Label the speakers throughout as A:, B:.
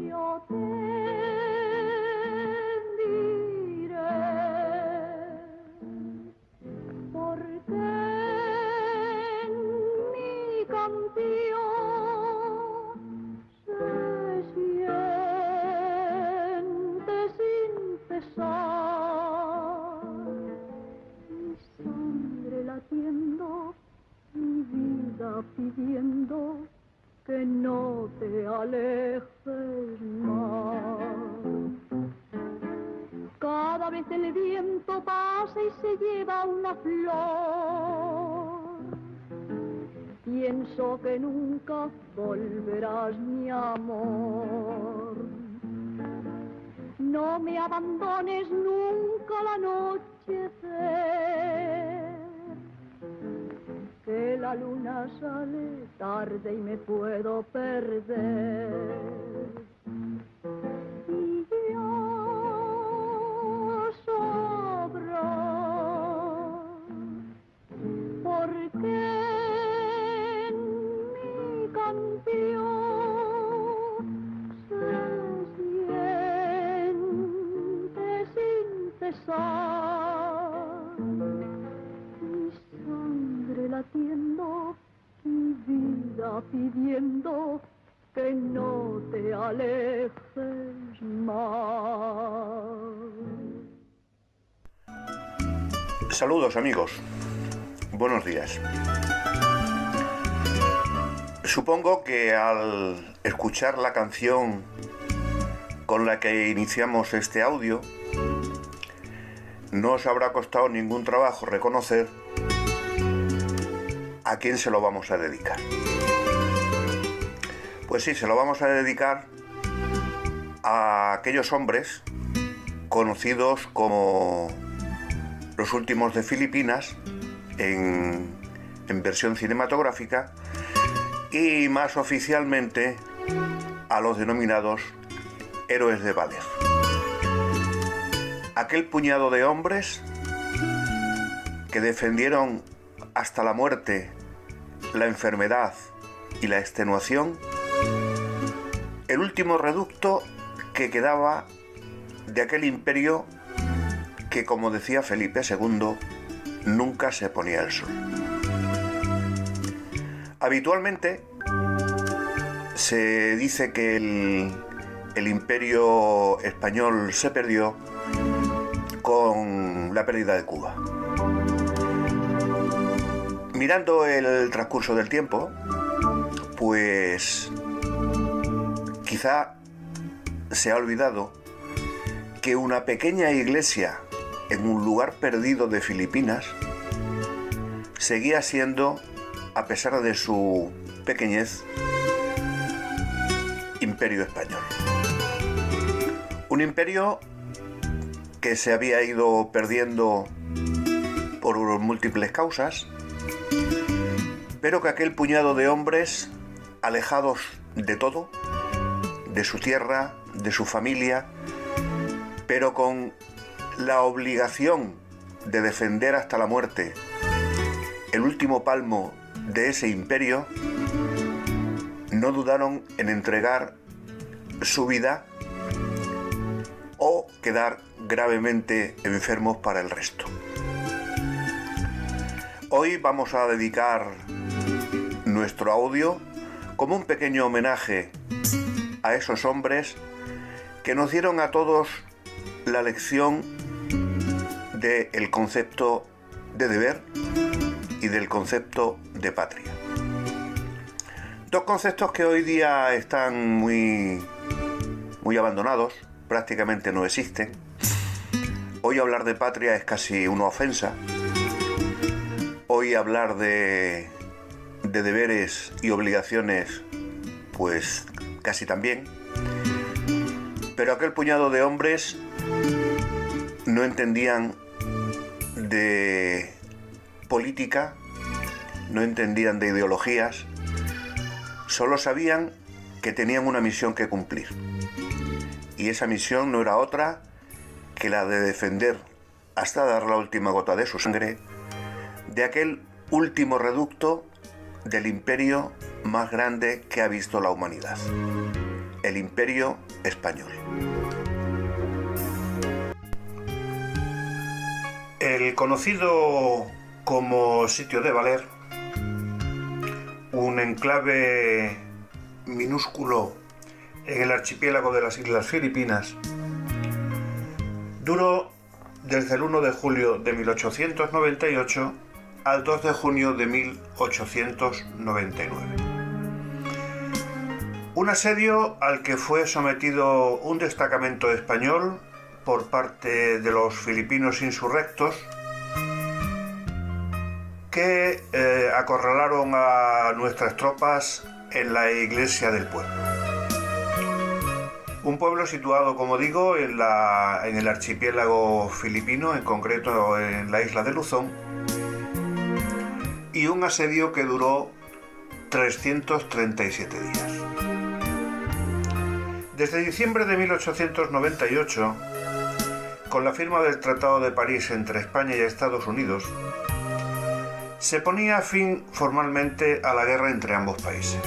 A: Yo te diré porque en mi canción se siente sin cesar mi sangre latiendo, mi vida pidiendo que no te alejes más. Cada vez el viento pasa y se lleva una flor. Pienso que nunca volverás, mi amor. No me abandones nunca al anochecer, que la luna sale tarde y me puedo perder. Y yo sobro, porque en mi canción se siente sin cesar latiendo, mi vida pidiendo que no te alejes más.
B: Saludos amigos, buenos días. Supongo que al escuchar la canción con la que iniciamos este audio, no os habrá costado ningún trabajo reconocer ¿a quién se lo vamos a dedicar? Pues sí, se lo vamos a dedicar a aquellos hombres conocidos como los últimos de Filipinas en versión cinematográfica y más oficialmente a los denominados héroes de Valor. Aquel puñado de hombres que defendieron hasta la muerte, la enfermedad y la extenuación, el último reducto que quedaba de aquel imperio que, como decía Felipe II, nunca se ponía el sol. Habitualmente se dice que el imperio español se perdió con la pérdida de Cuba. Mirando el transcurso del tiempo, pues quizá se ha olvidado que una pequeña iglesia en un lugar perdido de Filipinas seguía siendo, a pesar de su pequeñez, imperio español. Un imperio que se había ido perdiendo por múltiples causas, pero que aquel puñado de hombres alejados de todo, de su tierra, de su familia, pero con la obligación de defender hasta la muerte el último palmo de ese imperio, no dudaron en entregar su vida o quedar gravemente enfermos para el resto. Hoy vamos a dedicar nuestro audio como un pequeño homenaje a esos hombres que nos dieron a todos la lección del concepto de deber y del concepto de patria. Dos conceptos que hoy día están muy abandonados, prácticamente no existen, Hoy hablar de patria es casi una ofensa. Hoy hablar de deberes y obligaciones, pues casi también. Pero aquel puñado de hombres no entendían de política, no entendían de ideologías, solo sabían que tenían una misión que cumplir. Y esa misión no era otra que la de defender hasta dar la última gota de su sangre de aquel último reducto del imperio más grande que ha visto la humanidad, el Imperio Español. El conocido como Sitio de Valer, un enclave minúsculo en el archipiélago de las Islas Filipinas, duró desde el 1 de julio de 1898 al 2 de junio de 1899. Un asedio al que fue sometido un destacamento español por parte de los filipinos insurrectos que acorralaron a nuestras tropas en la iglesia del pueblo. Un pueblo situado, como digo, en el archipiélago filipino, en concreto en la isla de Luzón, y un asedio que duró 337 días. Desde diciembre de 1898, con la firma del Tratado de París entre España y Estados Unidos, se ponía fin formalmente a la guerra entre ambos países.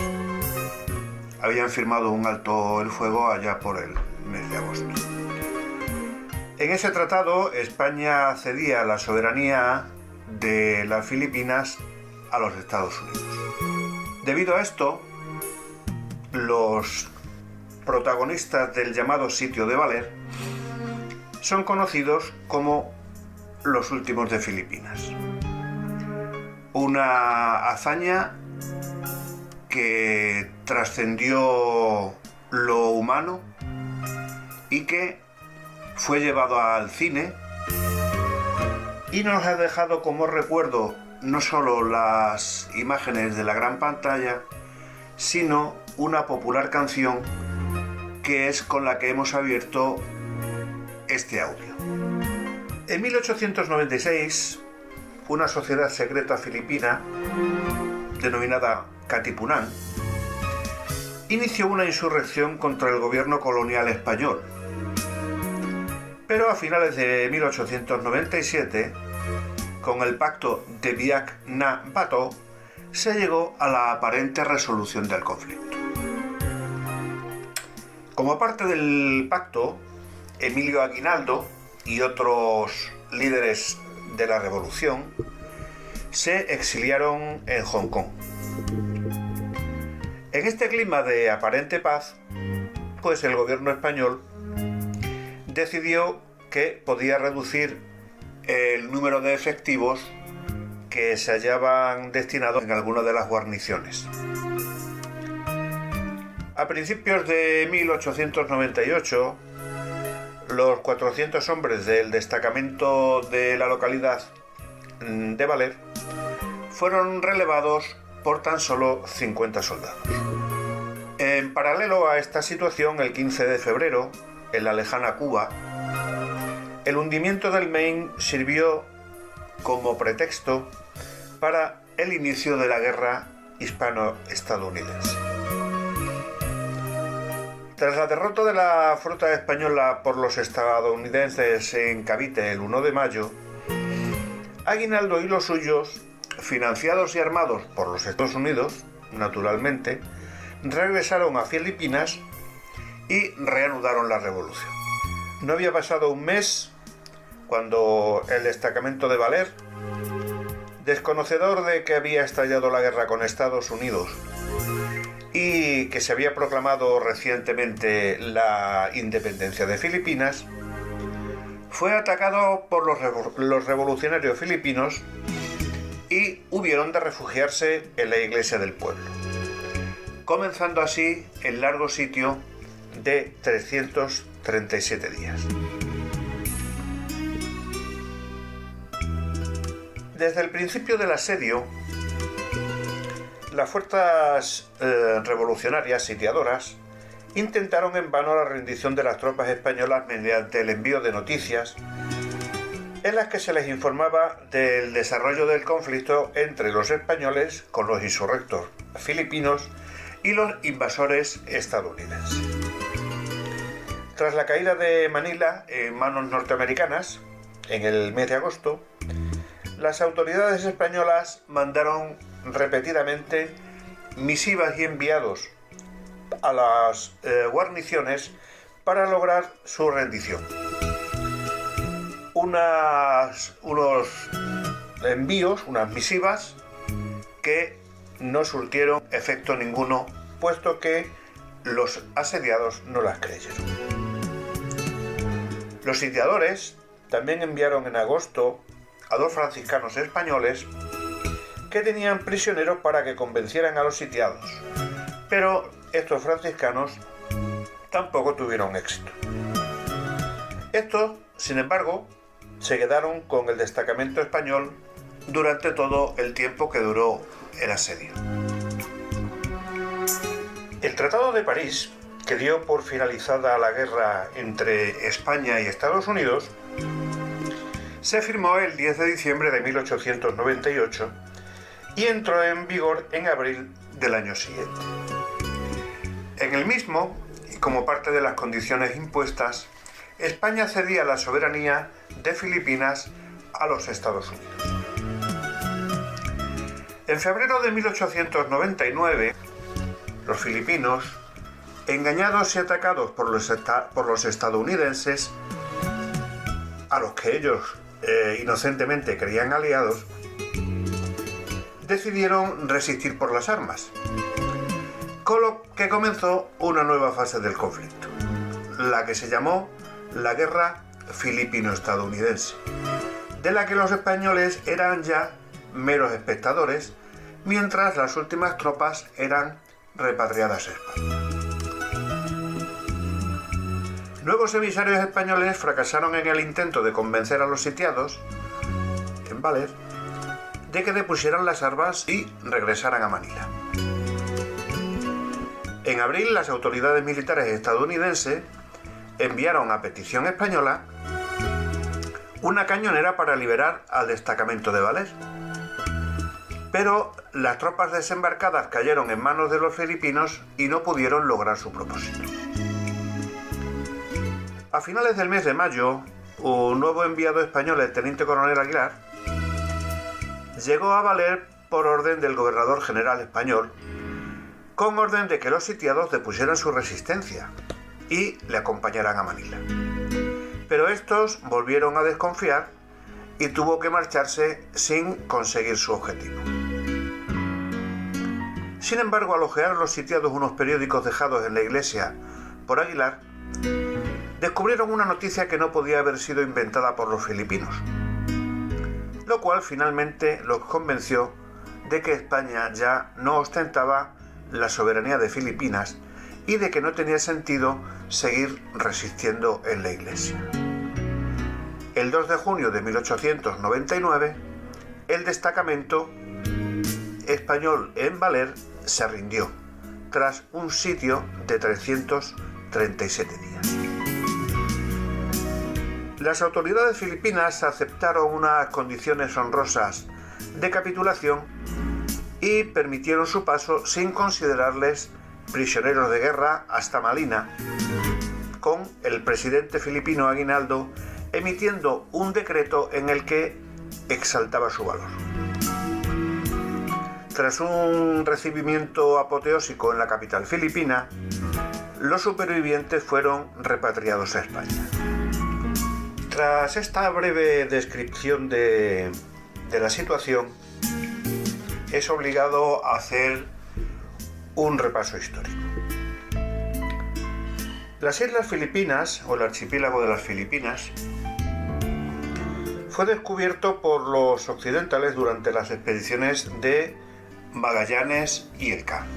B: Habían firmado un alto el fuego allá por el mes de agosto. En ese tratado, España cedía la soberanía de las Filipinas a los Estados Unidos. Debido a esto, los protagonistas del llamado Sitio de Valer son conocidos como los últimos de Filipinas. Una hazaña que trascendió lo humano y que fue llevado al cine y nos ha dejado como recuerdo no solo las imágenes de la gran pantalla, sino una popular canción que es con la que hemos abierto este audio. En 1896, una sociedad secreta filipina denominada Katipunan inició una insurrección contra el gobierno colonial español. Pero a finales de 1897, con el pacto de Biak-na-Bato, se llegó a la aparente resolución del conflicto. Como parte del pacto, Emilio Aguinaldo y otros líderes de la revolución se exiliaron en Hong Kong. En este clima de aparente paz, pues el gobierno español decidió que podía reducir el número de efectivos que se hallaban destinados en alguna de las guarniciones. A principios de 1898, los 400 hombres del destacamento de la localidad de Valer fueron relevados por tan solo 50 soldados. En paralelo a esta situación, el 15 de febrero, en la lejana Cuba, el hundimiento del Maine sirvió como pretexto para el inicio de la guerra hispano-estadounidense. Tras la derrota de la flota española por los estadounidenses en Cavite el 1 de mayo, Aguinaldo y los suyos, financiados y armados por los Estados Unidos, naturalmente, regresaron a Filipinas y reanudaron la revolución. No había pasado un mes cuando el destacamento de Valer, desconocedor de que había estallado la guerra con Estados Unidos y que se había proclamado recientemente la independencia de Filipinas, fue atacado por los revolucionarios filipinos y hubieron de refugiarse en la iglesia del pueblo, comenzando así el largo sitio de 337 días. Desde el principio del asedio, las fuerzas revolucionarias sitiadoras intentaron en vano la rendición de las tropas españolas mediante el envío de noticias en las que se les informaba del desarrollo del conflicto entre los españoles con los insurrectos filipinos y los invasores estadounidenses. Tras la caída de Manila en manos norteamericanas, en el mes de agosto, las autoridades españolas mandaron repetidamente misivas y enviados a las guarniciones para lograr su rendición. Unos envíos, unas misivas que no surtieron efecto ninguno, puesto que los asediados no las creyeron. Los sitiadores también enviaron en agosto a 2 franciscanos españoles que tenían prisioneros para que convencieran a los sitiados, pero estos franciscanos tampoco tuvieron éxito. Estos, sin embargo, se quedaron con el destacamento español durante todo el tiempo que duró el asedio. El Tratado de París, que dio por finalizada la guerra entre España y Estados Unidos, se firmó el 10 de diciembre de 1898 y entró en vigor en abril del año siguiente. En el mismo, y como parte de las condiciones impuestas, España cedía la soberanía de Filipinas a los Estados Unidos. En febrero de 1899, los filipinos, engañados y atacados por los estadounidenses, a los que ellos inocentemente creían aliados, decidieron resistir por las armas, con lo que comenzó una nueva fase del conflicto, la que se llamó la Guerra Filipino-Estadounidense, de la que los españoles eran ya meros espectadores, mientras las últimas tropas eran repatriadas a España. Nuevos emisarios españoles fracasaron en el intento de convencer a los sitiados, en Baler, de que depusieran las armas y regresaran a Manila. En abril, las autoridades militares estadounidenses enviaron a petición española una cañonera para liberar al destacamento de Baler. Pero las tropas desembarcadas cayeron en manos de los filipinos y no pudieron lograr su propósito. A finales del mes de mayo, un nuevo enviado español, el teniente coronel Aguilar, llegó a Baler por orden del gobernador general español, con orden de que los sitiados depusieran su resistencia y le acompañaran a Manila. Pero estos volvieron a desconfiar y tuvo que marcharse sin conseguir su objetivo. Sin embargo, al ojear los sitiados unos periódicos dejados en la iglesia por Aguilar, descubrieron una noticia que no podía haber sido inventada por los filipinos, lo cual finalmente los convenció de que España ya no ostentaba la soberanía de Filipinas y de que no tenía sentido seguir resistiendo en la iglesia. El 2 de junio de 1899, el destacamento español en Baler se rindió, tras un sitio de 337 días. Las autoridades filipinas aceptaron unas condiciones honrosas de capitulación y permitieron su paso sin considerarles prisioneros de guerra hasta Manila, con el presidente filipino Aguinaldo emitiendo un decreto en el que exaltaba su valor. Tras un recibimiento apoteósico en la capital filipina, los supervivientes fueron repatriados a España. Tras esta breve descripción de la situación, es obligado a hacer un repaso histórico. Las Islas Filipinas, o el archipiélago de las Filipinas, fue descubierto por los occidentales durante las expediciones de Magallanes y Elcán.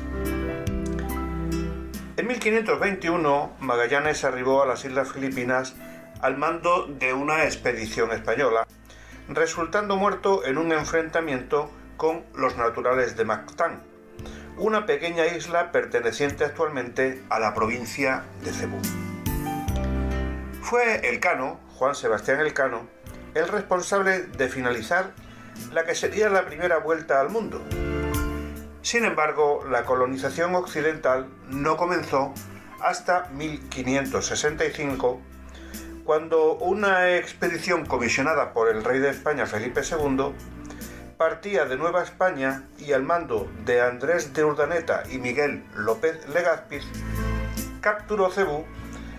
B: En 1521, Magallanes arribó a las Islas Filipinas al mando de una expedición española, resultando muerto en un enfrentamiento con los naturales de Mactán, una pequeña isla perteneciente actualmente a la provincia de Cebú. Fue Elcano, Juan Sebastián Elcano, el responsable de finalizar la que sería la primera vuelta al mundo. Sin embargo, la colonización occidental no comenzó hasta 1565, cuando una expedición comisionada por el rey de España, Felipe II, partía de Nueva España y al mando de Andrés de Urdaneta y Miguel López Legazpi, capturó Cebú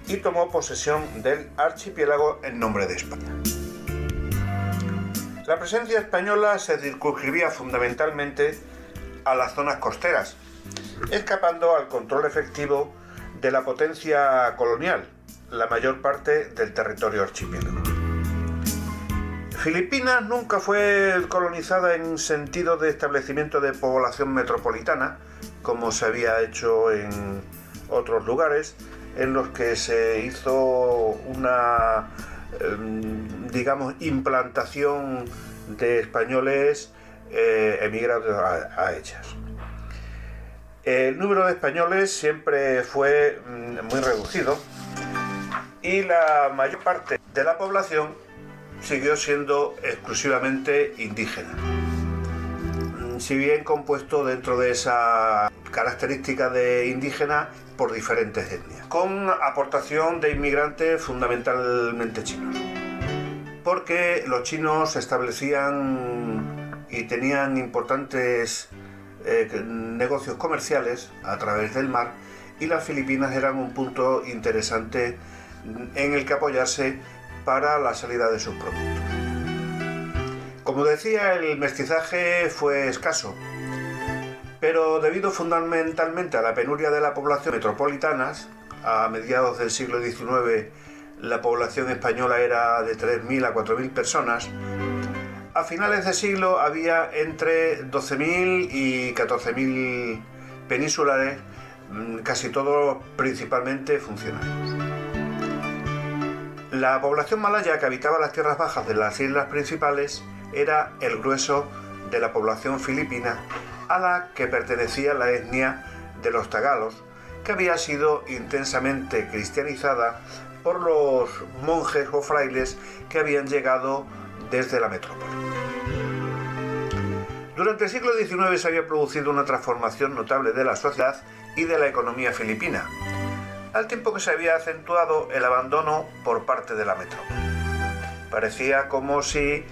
B: y tomó posesión del archipiélago en nombre de España. La presencia española se circunscribía fundamentalmente a las zonas costeras, escapando al control efectivo de la potencia colonial, la mayor parte del territorio archipiélago. Filipinas nunca fue colonizada en sentido de establecimiento de población metropolitana, como se había hecho en otros lugares en los que se hizo una, implantación de españoles emigrados a ellas. El número de españoles siempre fue muy reducido y la mayor parte de la población siguió siendo exclusivamente indígena, si bien compuesto dentro de esa característica de indígena por diferentes etnias, con aportación de inmigrantes fundamentalmente chinos, porque los chinos se establecían y tenían importantes negocios comerciales a través del mar, y las Filipinas eran un punto interesante en el que apoyarse para la salida de sus productos. Como decía, el mestizaje fue escaso, pero debido fundamentalmente a la penuria de la población metropolitana, a mediados del siglo XIX la población española era de 3.000 a 4.000 personas, a finales de siglo había entre 12.000 y 14.000 peninsulares, casi todos principalmente funcionarios. La población malaya que habitaba las tierras bajas de las islas principales era el grueso de la población filipina, a la que pertenecía la etnia de los tagalos, que había sido intensamente cristianizada por los monjes o frailes que habían llegado desde la metrópoli. Durante el siglo XIX se había producido una transformación notable de la sociedad y de la economía filipina, al tiempo que se había acentuado el abandono por parte de la metrópoli. Parecía como si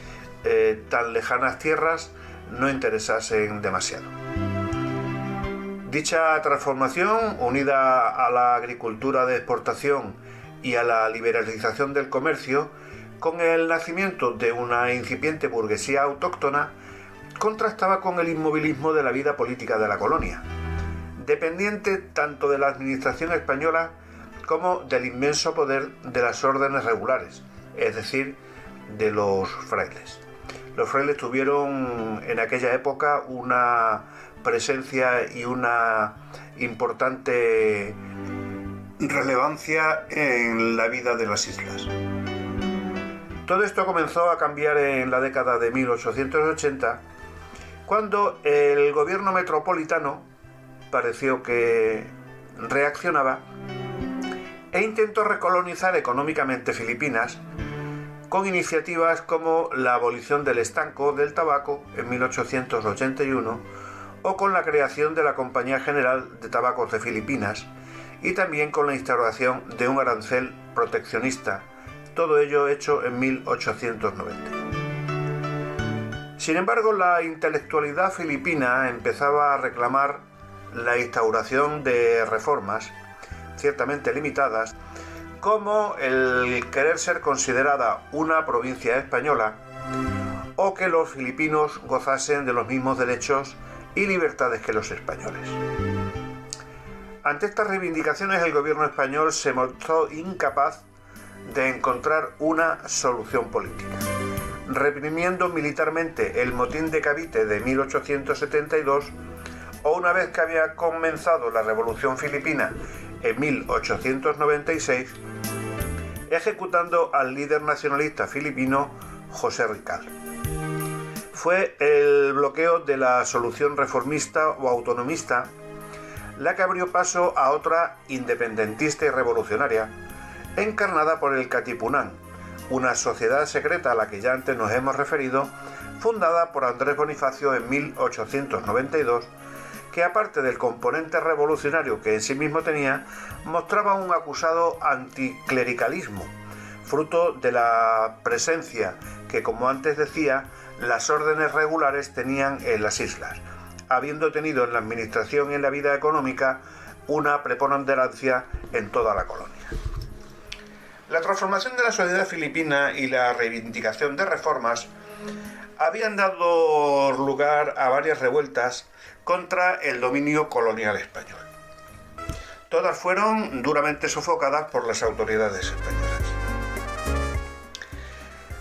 B: tan lejanas tierras no interesasen demasiado. Dicha transformación, unida a la agricultura de exportación y a la liberalización del comercio, con el nacimiento de una incipiente burguesía autóctona, contrastaba con el inmovilismo de la vida política de la colonia, dependiente tanto de la administración española como del inmenso poder de las órdenes regulares, es decir, de los frailes. Los frailes tuvieron en aquella época una presencia y una importante relevancia en la vida de las islas. Todo esto comenzó a cambiar en la década de 1880, cuando el gobierno metropolitano pareció que reaccionaba e intentó recolonizar económicamente Filipinas con iniciativas como la abolición del estanco del tabaco en 1881 o con la creación de la Compañía General de Tabacos de Filipinas, y también con la instauración de un arancel proteccionista, todo ello hecho en 1890. Sin embargo, la intelectualidad filipina empezaba a reclamar la instauración de reformas, ciertamente limitadas, como el querer ser considerada una provincia española o que los filipinos gozasen de los mismos derechos y libertades que los españoles. Ante estas reivindicaciones, el gobierno español se mostró incapaz de encontrar una solución política, reprimiendo militarmente el motín de Cavite de 1872, o una vez que había comenzado la Revolución Filipina en 1896, ejecutando al líder nacionalista filipino José Rical. fue el bloqueo de la solución reformista o autonomista, la que abrió paso a otra independentista y revolucionaria, encarnada por el Katipunan, una sociedad secreta a la que ya antes nos hemos referido, fundada por Andrés Bonifacio en 1892, que aparte del componente revolucionario que en sí mismo tenía, mostraba un acusado anticlericalismo, fruto de la presencia que, como antes decía, las órdenes regulares tenían en las islas, habiendo tenido en la administración y en la vida económica una preponderancia en toda la colonia. La transformación de la sociedad filipina y la reivindicación de reformas habían dado lugar a varias revueltas contra el dominio colonial español. Todas fueron duramente sofocadas por las autoridades españolas.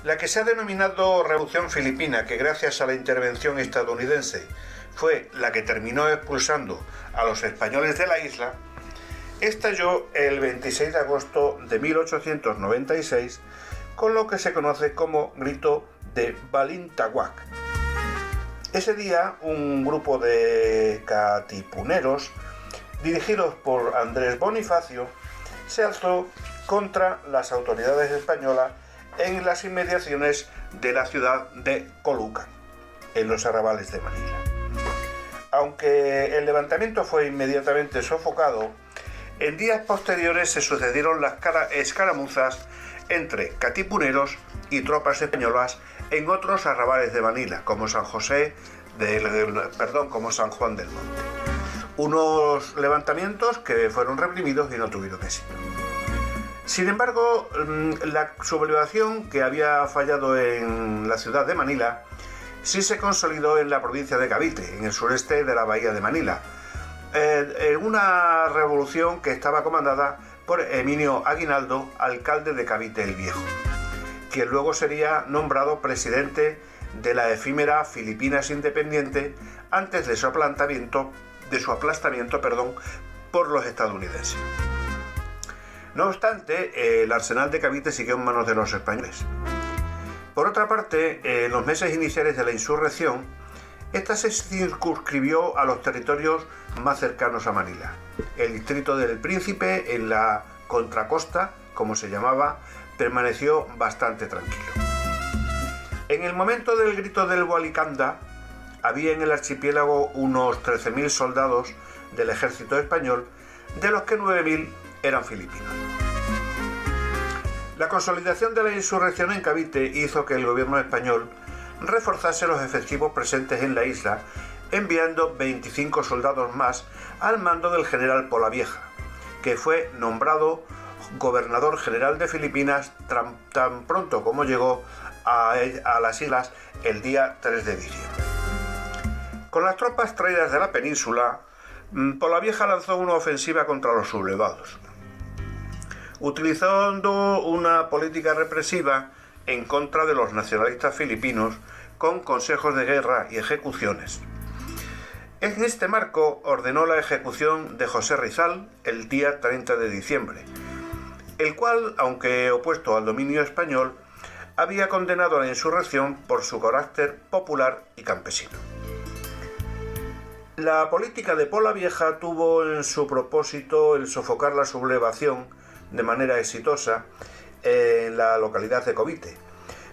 B: La que se ha denominado Revolución Filipina, que gracias a la intervención estadounidense fue la que terminó expulsando a los españoles de la isla, estalló el 26 de agosto de 1896 con lo que se conoce como Grito de Balintawak. Ese día, un grupo de katipuneros, dirigidos por Andrés Bonifacio, se alzó contra las autoridades españolas en las inmediaciones de la ciudad de Caloocan, en los arrabales de Manila. Aunque el levantamiento fue inmediatamente sofocado, en días posteriores se sucedieron las escaramuzas entre katipuneros y tropas españolas en otros arrabales de Manila, como San Juan del Monte. Unos levantamientos que fueron reprimidos y no tuvieron éxito. Sin embargo, la sublevación que había fallado en la ciudad de Manila sí se consolidó en la provincia de Cavite, en el sureste de la bahía de Manila, en una revolución que estaba comandada por Emilio Aguinaldo, alcalde de Cavite el Viejo, quien luego sería nombrado presidente de la efímera Filipinas Independiente antes de su aplastamiento por los estadounidenses. No obstante, el arsenal de Cavite siguió en manos de los españoles. Por otra parte, en los meses iniciales de la insurrección, esta se circunscribió a los territorios más cercanos a Manila. El distrito del Príncipe, en la Contracosta, como se llamaba, permaneció bastante tranquilo. En el momento del grito del Walikanda, había en el archipiélago unos 13.000 soldados del ejército español, de los que 9.000 eran filipinos. La consolidación de la insurrección en Cavite hizo que el gobierno español reforzase los efectivos presentes en la isla, enviando 25 soldados más al mando del general Polavieja, que fue nombrado gobernador general de Filipinas tan pronto como llegó a las islas el día 3 de diciembre. Con las tropas traídas de la península, Polavieja lanzó una ofensiva contra los sublevados, utilizando una política represiva en contra de los nacionalistas filipinos con consejos de guerra y ejecuciones. En este marco ordenó la ejecución de José Rizal el día 30 de diciembre, el cual, aunque opuesto al dominio español, había condenado la insurrección por su carácter popular y campesino. La política de Polavieja tuvo en su propósito el sofocar la sublevación de manera exitosa en la localidad de Cavite,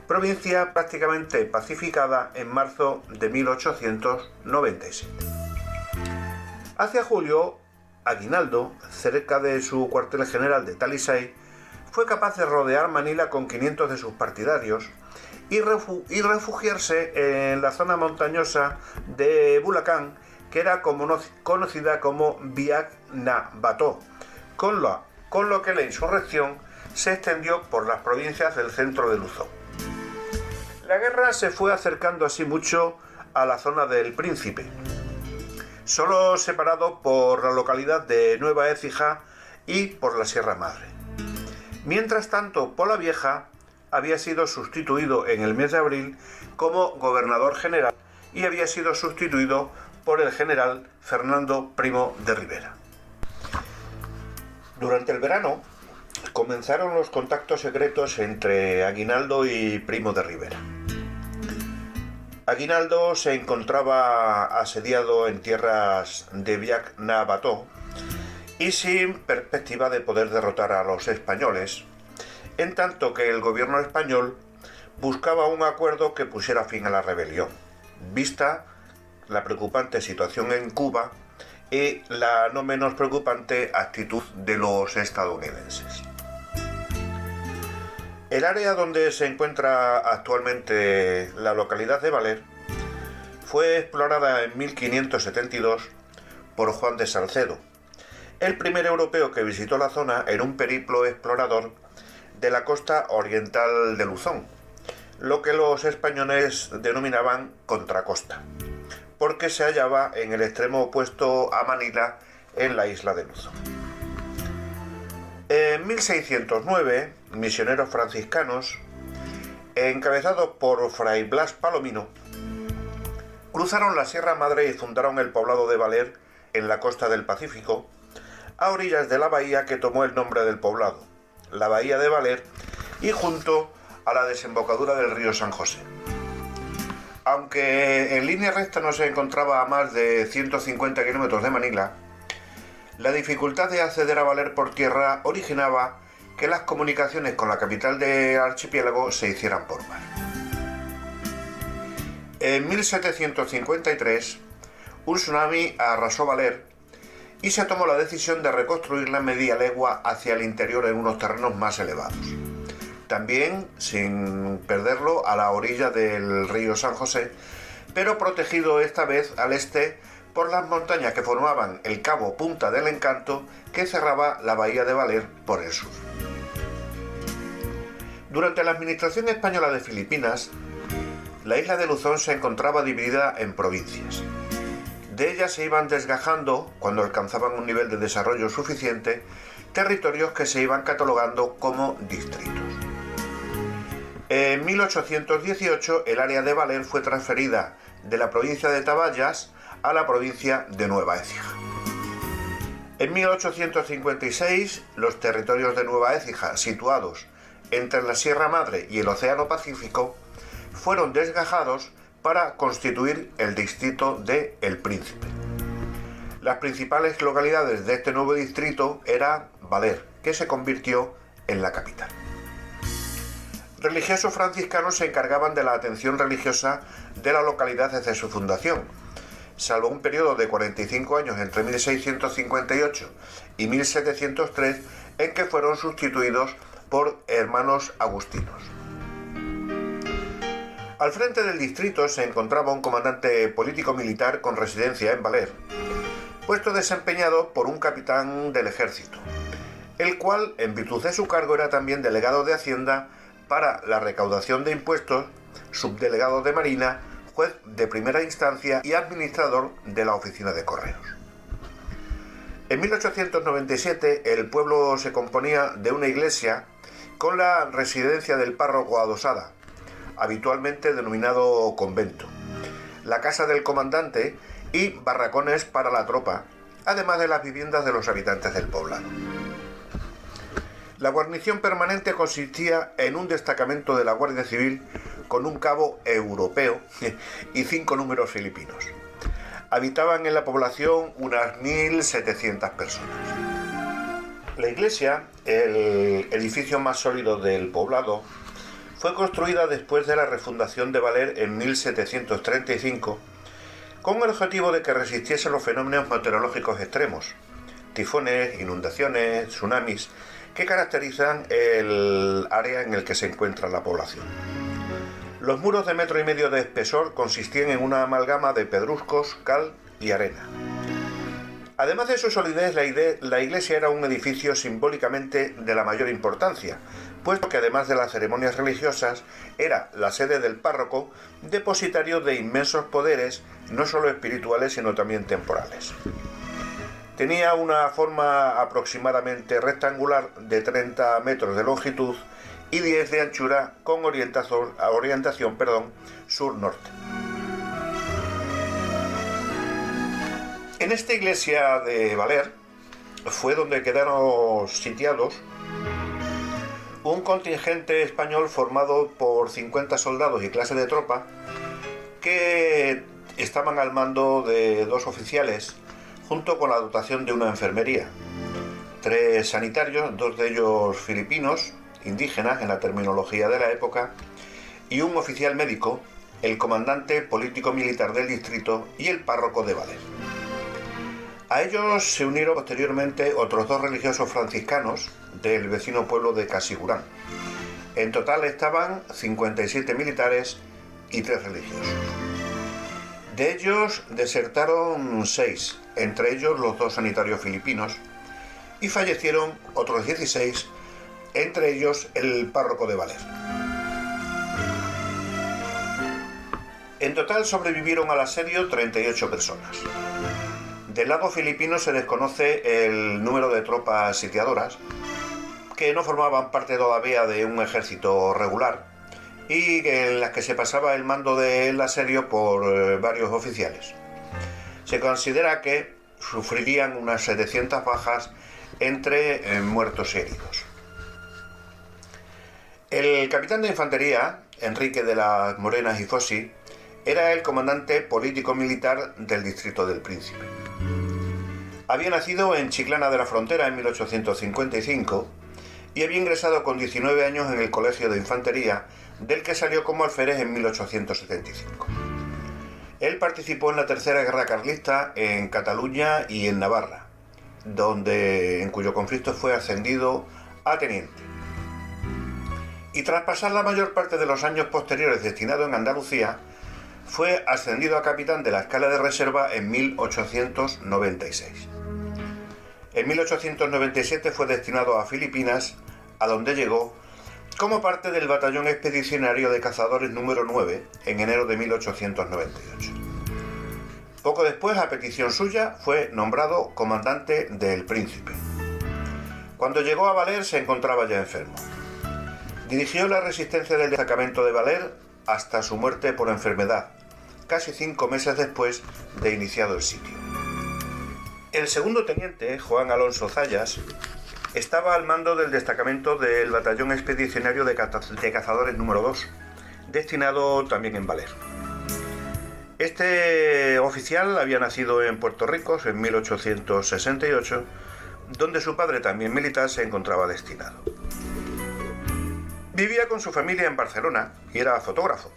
B: provincia prácticamente pacificada en marzo de 1897. Hacia julio, Aguinaldo, cerca de su cuartel general de Talisay, fue capaz de rodear Manila con 500 de sus partidarios y refugiarse en la zona montañosa de Bulacan, que era conocida como Biak na Bato, con lo que la insurrección se extendió por las provincias del centro de Luzón. La guerra se fue acercando así mucho a la zona del Príncipe, solo separado por la localidad de Nueva Écija y por la Sierra Madre. Mientras tanto, Polavieja había sido sustituido en el mes de abril como gobernador general y había sido sustituido por el general Fernando Primo de Rivera. Durante el verano comenzaron los contactos secretos entre Aguinaldo y Primo de Rivera. Aguinaldo se encontraba asediado en tierras de Villac-na-Bato y sin perspectiva de poder derrotar a los españoles, en tanto que el gobierno español buscaba un acuerdo que pusiera fin a la rebelión, vista la preocupante situación en Cuba y la no menos preocupante actitud de los estadounidenses. El área donde se encuentra actualmente la localidad de Valer fue explorada en 1572 por Juan de Salcedo, el primer europeo que visitó la zona en un periplo explorador de la costa oriental de Luzón, lo que los españoles denominaban Contracosta, porque se hallaba en el extremo opuesto a Manila, en la isla de Luzón. En 1609, misioneros franciscanos, encabezados por Fray Blas Palomino, cruzaron la Sierra Madre y fundaron el poblado de Valer en la costa del Pacífico, a orillas de la bahía que tomó el nombre del poblado, la Bahía de Valer, y junto a la desembocadura del río San José. Aunque en línea recta no se encontraba a más de 150 kilómetros de Manila, la dificultad de acceder a Valer por tierra originaba que las comunicaciones con la capital del archipiélago se hicieran por mar. En 1753, un tsunami arrasó Valer y se tomó la decisión de reconstruirla media legua hacia el interior en unos terrenos más elevados. También, sin perderlo, a la orilla del río San José, pero protegido esta vez al este por las montañas que formaban el cabo Punta del Encanto, que cerraba la bahía de Valer por el sur. Durante la administración española de Filipinas, la isla de Luzón se encontraba dividida en provincias. De ellas se iban desgajando, cuando alcanzaban un nivel de desarrollo suficiente, territorios que se iban catalogando como distritos. En 1818 el área de Valer fue transferida de la provincia de Tabayas a la provincia de Nueva Écija. En 1856 los territorios de Nueva Écija, situados entre la Sierra Madre y el Océano Pacífico, fueron desgajados para constituir el distrito de El Príncipe. Las principales localidades de este nuevo distrito eran Valer, que se convirtió en la capital. Religiosos franciscanos se encargaban de la atención religiosa de la localidad desde su fundación, salvo un periodo de 45 años entre 1658 y 1703 en que fueron sustituidos por hermanos agustinos. Al frente del distrito se encontraba un comandante político-militar con residencia en Valer, puesto desempeñado por un capitán del ejército, el cual, en virtud de su cargo, era también delegado de Hacienda para la recaudación de impuestos, subdelegado de Marina, juez de primera instancia y administrador de la oficina de correos. En 1897 el pueblo se componía de una iglesia con la residencia del párroco adosada, habitualmente denominado convento, la casa del comandante y barracones para la tropa, además de las viviendas de los habitantes del poblado. La guarnición permanente consistía en un destacamento de la Guardia Civil con un cabo europeo y 5 números filipinos. Habitaban en la población unas 1.700 personas. La iglesia, el edificio más sólido del poblado, fue construida después de la refundación de Valer en 1735, con el objetivo de que resistiese los fenómenos meteorológicos extremos, tifones, inundaciones, tsunamis, que caracterizan el área en el que se encuentra la población. Los muros de 1,5 metros de espesor consistían en una amalgama de pedruscos, cal y arena. Además de su solidez, la iglesia era un edificio simbólicamente de la mayor importancia, puesto que además de las ceremonias religiosas, era la sede del párroco, depositario de inmensos poderes, no solo espirituales, sino también temporales. Tenía una forma aproximadamente rectangular de 30 metros de longitud y 10 de anchura, con orientación sur-norte. En esta iglesia de Valer fue donde quedaron sitiados un contingente español formado por 50 soldados y clase de tropa que estaban al mando de 2 oficiales, junto con la dotación de una enfermería, 3 sanitarios, 2 de ellos filipinos, indígenas en la terminología de la época, y un oficial médico, el comandante político-militar del distrito y el párroco de Valer. A ellos se unieron posteriormente otros 2 religiosos franciscanos del vecino pueblo de Casiguran. En total estaban 57 militares y 3 religiosos. De ellos desertaron 6, entre ellos los 2 sanitarios filipinos, y fallecieron otros 16, entre ellos el párroco de Valer. En total sobrevivieron al asedio 38 personas. Del lado filipino se desconoce el número de tropas sitiadoras, que no formaban parte todavía de un ejército regular, y en las que se pasaba el mando del asedio por varios oficiales. Se considera que sufrirían unas 700 bajas entre muertos y heridos. El capitán de infantería, Enrique de las Morenas y Fossi, era el comandante político-militar del distrito del Príncipe. Había nacido en Chiclana de la Frontera en 1855 y había ingresado con 19 años en el Colegio de Infantería, del que salió como alférez en 1875. Él participó en la Tercera Guerra Carlista en Cataluña y en Navarra, en cuyo conflicto fue ascendido a teniente. Y tras pasar la mayor parte de los años posteriores destinado en Andalucía, fue ascendido a capitán de la escala de reserva en 1896. En 1897 fue destinado a Filipinas, a donde llegó como parte del batallón expedicionario de cazadores número 9 en enero de 1898. Poco después, a petición suya, fue nombrado comandante del Príncipe. Cuando llegó a Valer se encontraba ya enfermo. Dirigió la resistencia del destacamento de Valer hasta su muerte por enfermedad, casi 5 meses después de iniciado el sitio. El segundo teniente, Juan Alonso Zayas, estaba al mando del destacamento del batallón expedicionario de cazadores número 2, destinado también en Valer. Este oficial había nacido en Puerto Rico en 1868, donde su padre, también militar, se encontraba destinado. Vivía con su familia en Barcelona y era fotógrafo,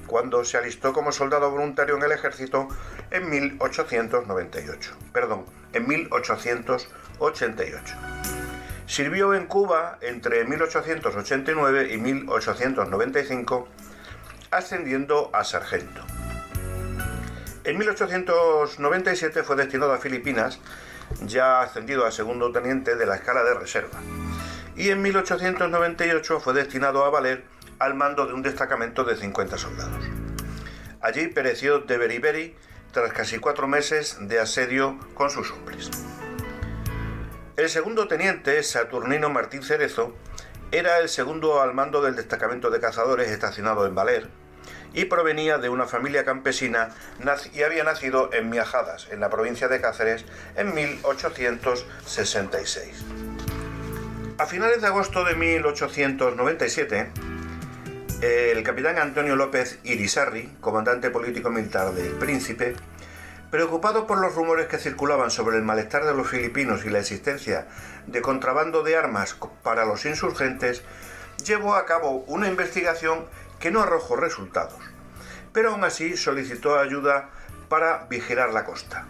B: cuando se alistó como soldado voluntario en el ejército en 1888. Sirvió en Cuba entre 1889 y 1895, ascendiendo a sargento. En 1897 fue destinado a Filipinas, ya ascendido a segundo teniente de la escala de reserva. Y en 1898 fue destinado a Valer al mando de un destacamento de 50 soldados. Allí pereció de beriberi tras casi 4 meses de asedio con sus hombres. El segundo teniente, Saturnino Martín Cerezo, era el segundo al mando del destacamento de cazadores estacionado en Valer y provenía de una familia campesina y había nacido en Miajadas, en la provincia de Cáceres, en 1866. A finales de agosto de 1897, el capitán Antonio López Irisarri, comandante político-militar del Príncipe, preocupado por los rumores que circulaban sobre el malestar de los filipinos y la existencia de contrabando de armas para los insurgentes, llevó a cabo una investigación que no arrojó resultados, pero aún así solicitó ayuda para vigilar la costa.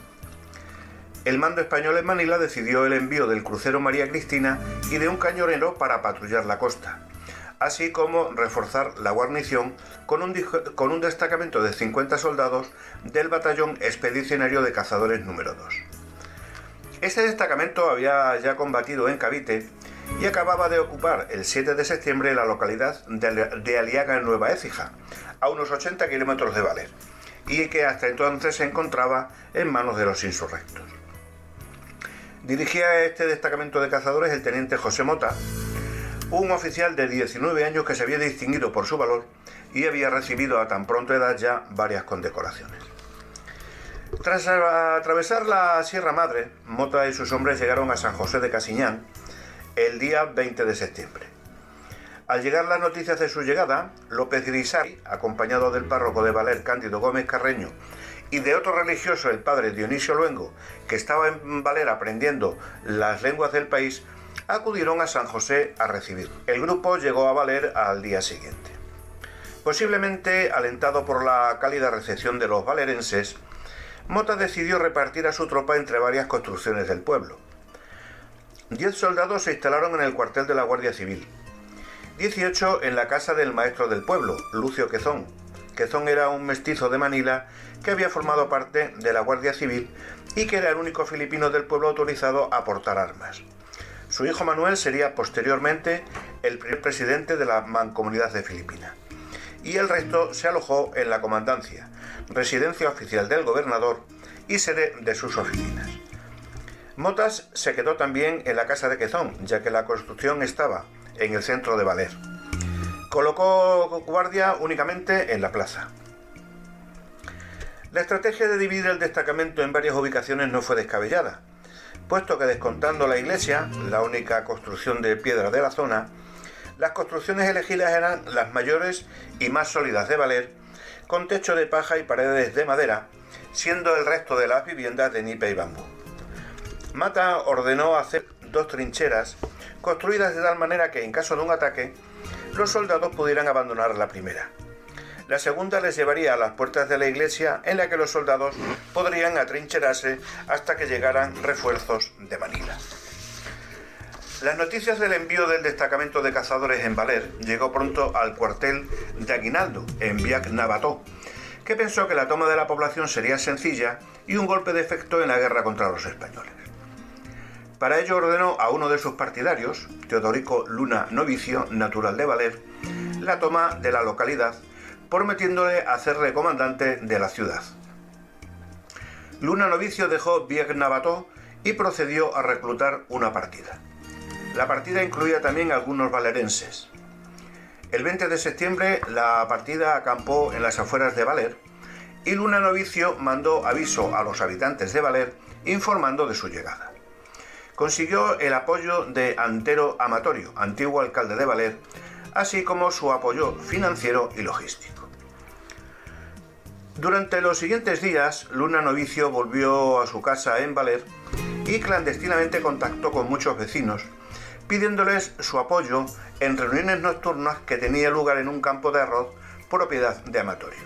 B: El mando español en Manila decidió el envío del crucero María Cristina y de un cañonero para patrullar la costa, así como reforzar la guarnición con un destacamento de 50 soldados del batallón expedicionario de cazadores número 2. Este destacamento había ya combatido en Cavite y acababa de ocupar el 7 de septiembre la localidad de Aliaga en Nueva Écija, a unos 80 kilómetros de Valer, y que hasta entonces se encontraba en manos de los insurrectos. Dirigía este destacamento de cazadores el teniente José Mota, un oficial de 19 años que se había distinguido por su valor y había recibido a tan pronta edad ya varias condecoraciones. Tras atravesar la Sierra Madre, Mota y sus hombres llegaron a San José de Casiñán el día 20 de septiembre. Al llegar las noticias de su llegada, López Irisarri, acompañado del párroco de Valer, Cándido Gómez Carreño, y de otro religioso, el padre Dionisio Luengo, que estaba en Valer aprendiendo las lenguas del país, acudieron a San José a recibir. El grupo llegó a Valer al día siguiente. Posiblemente alentado por la cálida recepción de los valerenses, Mota decidió repartir a su tropa entre varias construcciones del pueblo. 10 soldados se instalaron en el cuartel de la Guardia Civil, 18 en la casa del maestro del pueblo, Lucio Quezón. Quezón era un mestizo de Manila que había formado parte de la Guardia Civil y que era el único filipino del pueblo autorizado a portar armas. Su hijo Manuel sería posteriormente el primer presidente de la Mancomunidad de Filipinas. Y el resto se alojó en la comandancia, residencia oficial del gobernador y sede de sus oficinas. Motas se quedó también en la casa de Quezón, ya que la construcción estaba en el centro de Valer. Colocó guardia únicamente en la plaza. La estrategia de dividir el destacamento en varias ubicaciones no fue descabellada, puesto que descontando la iglesia, la única construcción de piedra de la zona, las construcciones elegidas eran las mayores y más sólidas de Valer, con techo de paja y paredes de madera, siendo el resto de las viviendas de nipe y bambú. Mata ordenó hacer 2 trincheras, construidas de tal manera que en caso de un ataque, los soldados pudieran abandonar la primera. La segunda les llevaría a las puertas de la iglesia, en la que los soldados podrían atrincherarse hasta que llegaran refuerzos de Manila. Las noticias del envío del destacamento de cazadores en Valer llegó pronto al cuartel de Aguinaldo, en Biak-Nabató, que pensó que la toma de la población sería sencilla y un golpe de efecto en la guerra contra los españoles. Para ello ordenó a uno de sus partidarios, Teodorico Luna Novicio, natural de Valer, la toma de la localidad, prometiéndole hacerle comandante de la ciudad. Luna Novicio dejó Biak-Nabató y procedió a reclutar una partida. La partida incluía también algunos valerenses. El 20 de septiembre la partida acampó en las afueras de Valer y Luna Novicio mandó aviso a los habitantes de Valer informando de su llegada. Consiguió el apoyo de Antero Amatorio, antiguo alcalde de Valer, así como su apoyo financiero y logístico. Durante los siguientes días, Luna Novicio volvió a su casa en Valer y clandestinamente contactó con muchos vecinos, pidiéndoles su apoyo en reuniones nocturnas que tenían lugar en un campo de arroz propiedad de Amatorio.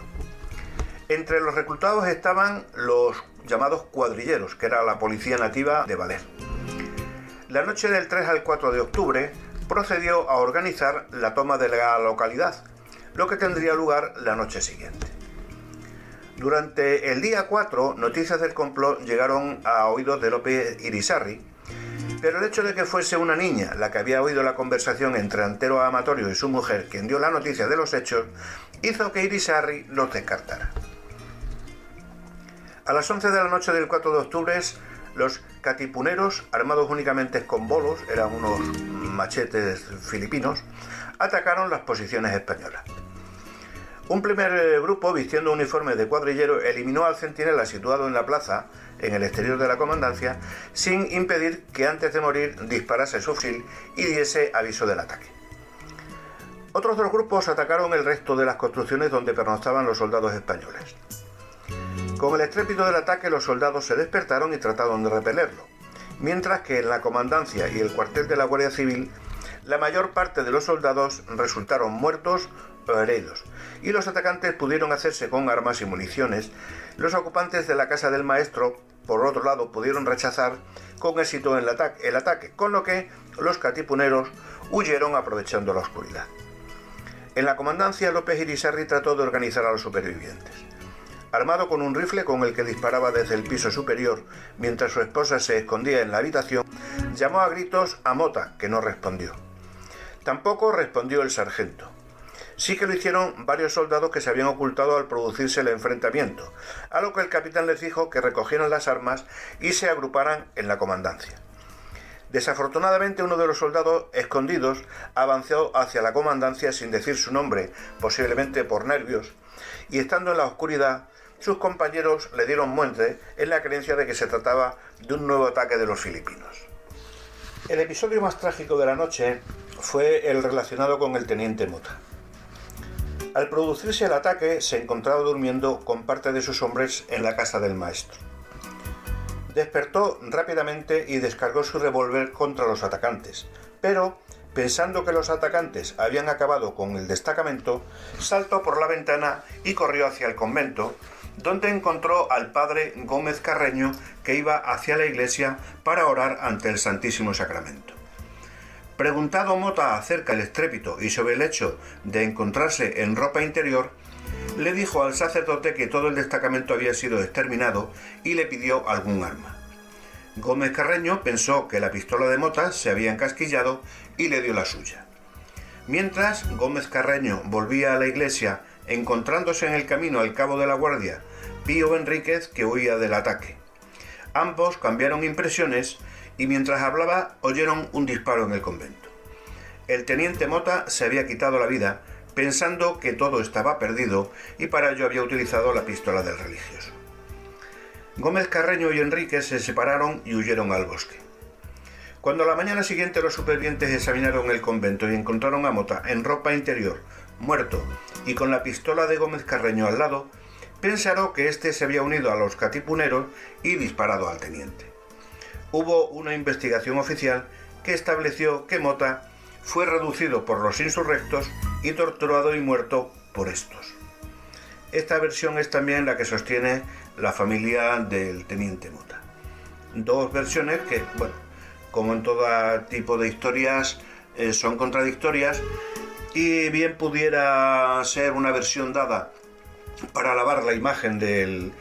B: Entre los reclutados estaban los llamados cuadrilleros, que era la policía nativa de Valer. La noche del 3 al 4 de octubre procedió a organizar la toma de la localidad, lo que tendría lugar la noche siguiente. Durante el día 4, noticias del complot llegaron a oídos de López Irisarri, pero el hecho de que fuese una niña la que había oído la conversación entre Antero Amatorio y su mujer, quien dio la noticia de los hechos, hizo que Irisarri los descartara. A las 11 de la noche del 4 de octubre, los catipuneros, armados únicamente con bolos, eran unos machetes filipinos, atacaron las posiciones españolas. Un primer grupo, vistiendo uniforme de cuadrillero, eliminó al centinela situado en la plaza, en el exterior de la comandancia, sin impedir que antes de morir disparase su fusil y diese aviso del ataque. Otros 2 grupos atacaron el resto de las construcciones donde pernoctaban los soldados españoles. Con el estrépito del ataque, los soldados se despertaron y trataron de repelerlo, mientras que en la comandancia y el cuartel de la Guardia Civil, la mayor parte de los soldados resultaron muertos o heridos, y los atacantes pudieron hacerse con armas y municiones. Los ocupantes de la casa del maestro, por otro lado, pudieron rechazar con éxito el ataque, con lo que los catipuneros huyeron aprovechando la oscuridad. En la comandancia, López Irisarri trató de organizar a los supervivientes. Armado con un rifle con el que disparaba desde el piso superior mientras su esposa se escondía en la habitación, llamó a gritos a Mota, que no respondió. Tampoco respondió el sargento. Sí que lo hicieron varios soldados que se habían ocultado al producirse el enfrentamiento, a lo que el capitán les dijo que recogieran las armas y se agruparan en la comandancia. Desafortunadamente, uno de los soldados escondidos avanzó hacia la comandancia sin decir su nombre, posiblemente por nervios, y estando en la oscuridad, sus compañeros le dieron muerte en la creencia de que se trataba de un nuevo ataque de los filipinos. El episodio más trágico de la noche fue el relacionado con el teniente Mota. Al producirse el ataque, se encontraba durmiendo con parte de sus hombres en la casa del maestro. Despertó rápidamente y descargó su revólver contra los atacantes, pero, pensando que los atacantes habían acabado con el destacamento, saltó por la ventana y corrió hacia el convento, donde encontró al padre Gómez Carreño, que iba hacia la iglesia para orar ante el Santísimo Sacramento. Preguntado Mota acerca del estrépito y sobre el hecho de encontrarse en ropa interior, le dijo al sacerdote que todo el destacamento había sido exterminado y le pidió algún arma. Gómez Carreño pensó que la pistola de Mota se había encasquillado y le dio la suya. Mientras Gómez Carreño volvía a la iglesia, encontrándose en el camino al cabo de la guardia Pío Enríquez, que huía del ataque. Ambos cambiaron impresiones y mientras hablaba oyeron un disparo en el convento. El teniente Mota se había quitado la vida pensando que todo estaba perdido y para ello había utilizado la pistola del religioso. Gómez Carreño y Enríquez se separaron y huyeron al bosque. Cuando a la mañana siguiente los supervivientes examinaron el convento y encontraron a Mota en ropa interior, muerto y con la pistola de Gómez Carreño al lado, pensaron que éste se había unido a los catipuneros y disparado al teniente. Hubo una investigación oficial que estableció que Mota fue reducido por los insurrectos y torturado y muerto por estos. Esta versión es también la que sostiene la familia del teniente Mota. Dos versiones que, bueno, como en todo tipo de historias, son contradictorias y bien pudiera ser una versión dada para alabar la imagen del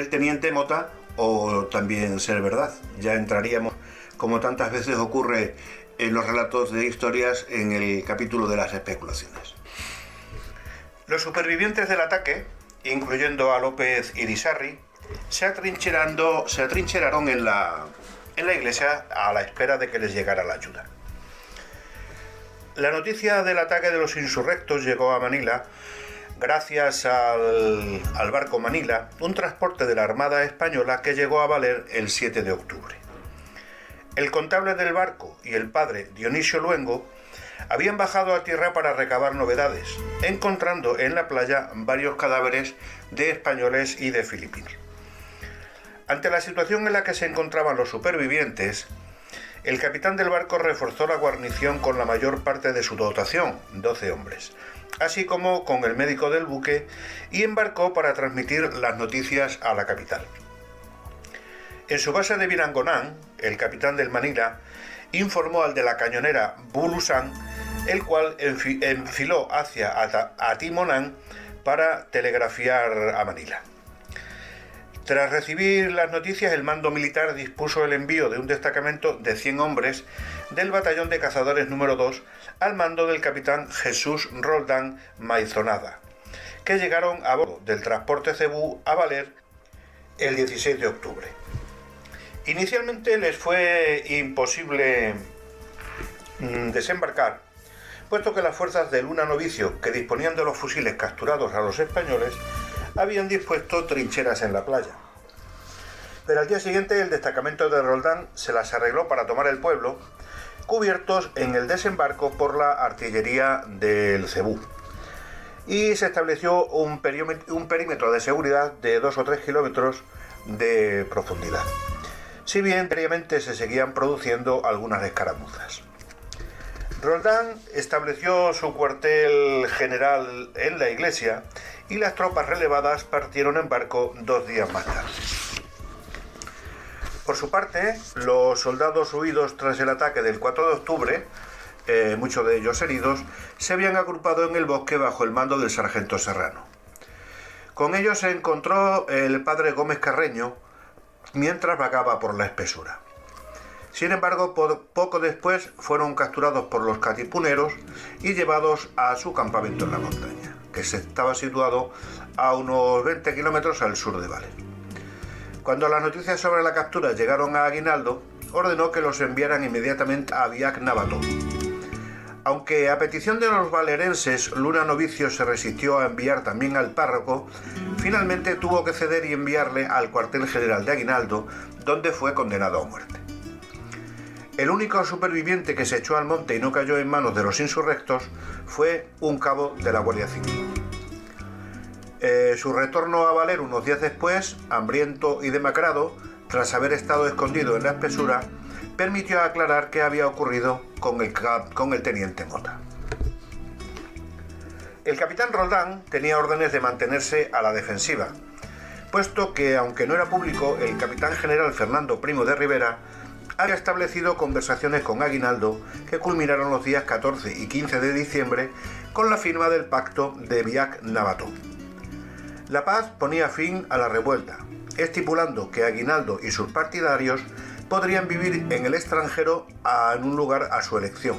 B: teniente Mota o también ser verdad. Ya entraríamos, como tantas veces ocurre en los relatos de historias, en el capítulo de las especulaciones. Los supervivientes del ataque, incluyendo a López Irisarri, se atrincheraron en la iglesia a la espera de que les llegara la ayuda. La noticia del ataque de los insurrectos llegó a Manila gracias al barco Manila, un transporte de la Armada Española que llegó a Valer el 7 de octubre. El contable del barco y el padre Dionisio Luengo habían bajado a tierra para recabar novedades, encontrando en la playa varios cadáveres de españoles y de filipinos. Ante la situación en la que se encontraban los supervivientes, el capitán del barco reforzó la guarnición con la mayor parte de su dotación, 12 hombres, así como con el médico del buque, y embarcó para transmitir las noticias a la capital. En su base de Virangonán, el capitán del Manila informó al de la cañonera Bulusan, el cual enfiló hacia Atimonán para telegrafiar a Manila. Tras recibir las noticias, el mando militar dispuso el envío de un destacamento de 100 hombres del batallón de cazadores número 2 al mando del capitán Jesús Roldán Maizonada, que llegaron a bordo del transporte Cebú a Valer el 16 de octubre. Inicialmente les fue imposible desembarcar, puesto que las fuerzas de Luna Novicio, que disponían de los fusiles capturados a los españoles, habían dispuesto trincheras en la playa. Pero al día siguiente el destacamento de Roldán se las arregló para tomar el pueblo, cubiertos en el desembarco por la artillería del Cebú. Y se estableció un perímetro de seguridad de 2 o 3 kilómetros de profundidad, si bien previamente se seguían produciendo algunas escaramuzas. Roldán estableció su cuartel general en la iglesia y las tropas relevadas partieron en barco 2 días más tarde. Por su parte, los soldados huidos tras el ataque del 4 de octubre, muchos de ellos heridos, se habían agrupado en el bosque bajo el mando del sargento Serrano. Con ellos se encontró el padre Gómez Carreño mientras vagaba por la espesura. Sin embargo, poco después fueron capturados por los catipuneros y llevados a su campamento en la montaña, que estaba situado a unos 20 kilómetros al sur de Valer. Cuando las noticias sobre la captura llegaron a Aguinaldo, ordenó que los enviaran inmediatamente a Biak Nabató. Aunque a petición de los valerenses Luna Novicio se resistió a enviar también al párroco, finalmente tuvo que ceder y enviarle al cuartel general de Aguinaldo, donde fue condenado a muerte. El único superviviente que se echó al monte y no cayó en manos de los insurrectos fue un cabo de la Guardia Civil. Su retorno a Valer unos días después, hambriento y demacrado, tras haber estado escondido en la espesura, permitió aclarar qué había ocurrido con el teniente Mota. El capitán Roldán tenía órdenes de mantenerse a la defensiva, puesto que, aunque no era público, el capitán general Fernando Primo de Rivera había establecido conversaciones con Aguinaldo que culminaron los días 14 y 15 de diciembre con la firma del pacto de Biak-Nabató. La paz ponía fin a la revuelta, estipulando que Aguinaldo y sus partidarios podrían vivir en el extranjero en un lugar a su elección,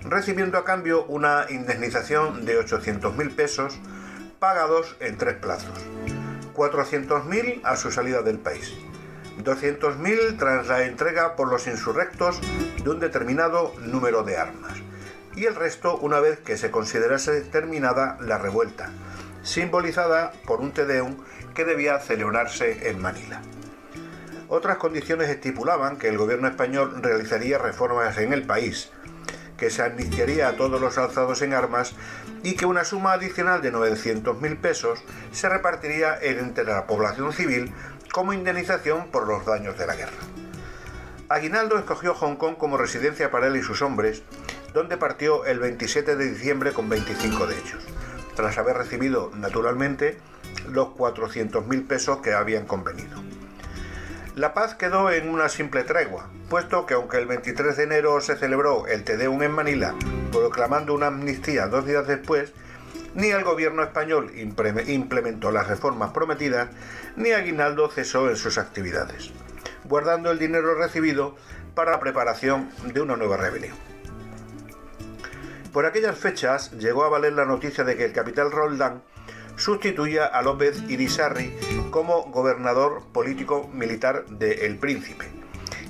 B: recibiendo a cambio una indemnización de 800.000 pesos pagados en 3 plazos, 400.000 a su salida del país, 200.000 tras la entrega por los insurrectos de un determinado número de armas, y el resto una vez que se considerase terminada la revuelta, simbolizada por un Te Deum que debía celebrarse en Manila. Otras condiciones estipulaban que el gobierno español realizaría reformas en el país, que se amnistiaría a todos los alzados en armas y que una suma adicional de 900.000 pesos se repartiría entre la población civil como indemnización por los daños de la guerra. Aguinaldo escogió Hong Kong como residencia para él y sus hombres, donde partió el 27 de diciembre con 25 de ellos, tras haber recibido, naturalmente, los 400.000 pesos que habían convenido. La paz quedó en una simple tregua, puesto que aunque el 23 de enero se celebró el Te Deum en Manila, proclamando una amnistía 2 días después, ni el gobierno español implementó las reformas prometidas, ni Aguinaldo cesó en sus actividades, guardando el dinero recibido para la preparación de una nueva rebelión. Por aquellas fechas llegó a Valer la noticia de que el capitán Roldán sustituía a López Irisarri como gobernador político-militar de El Príncipe,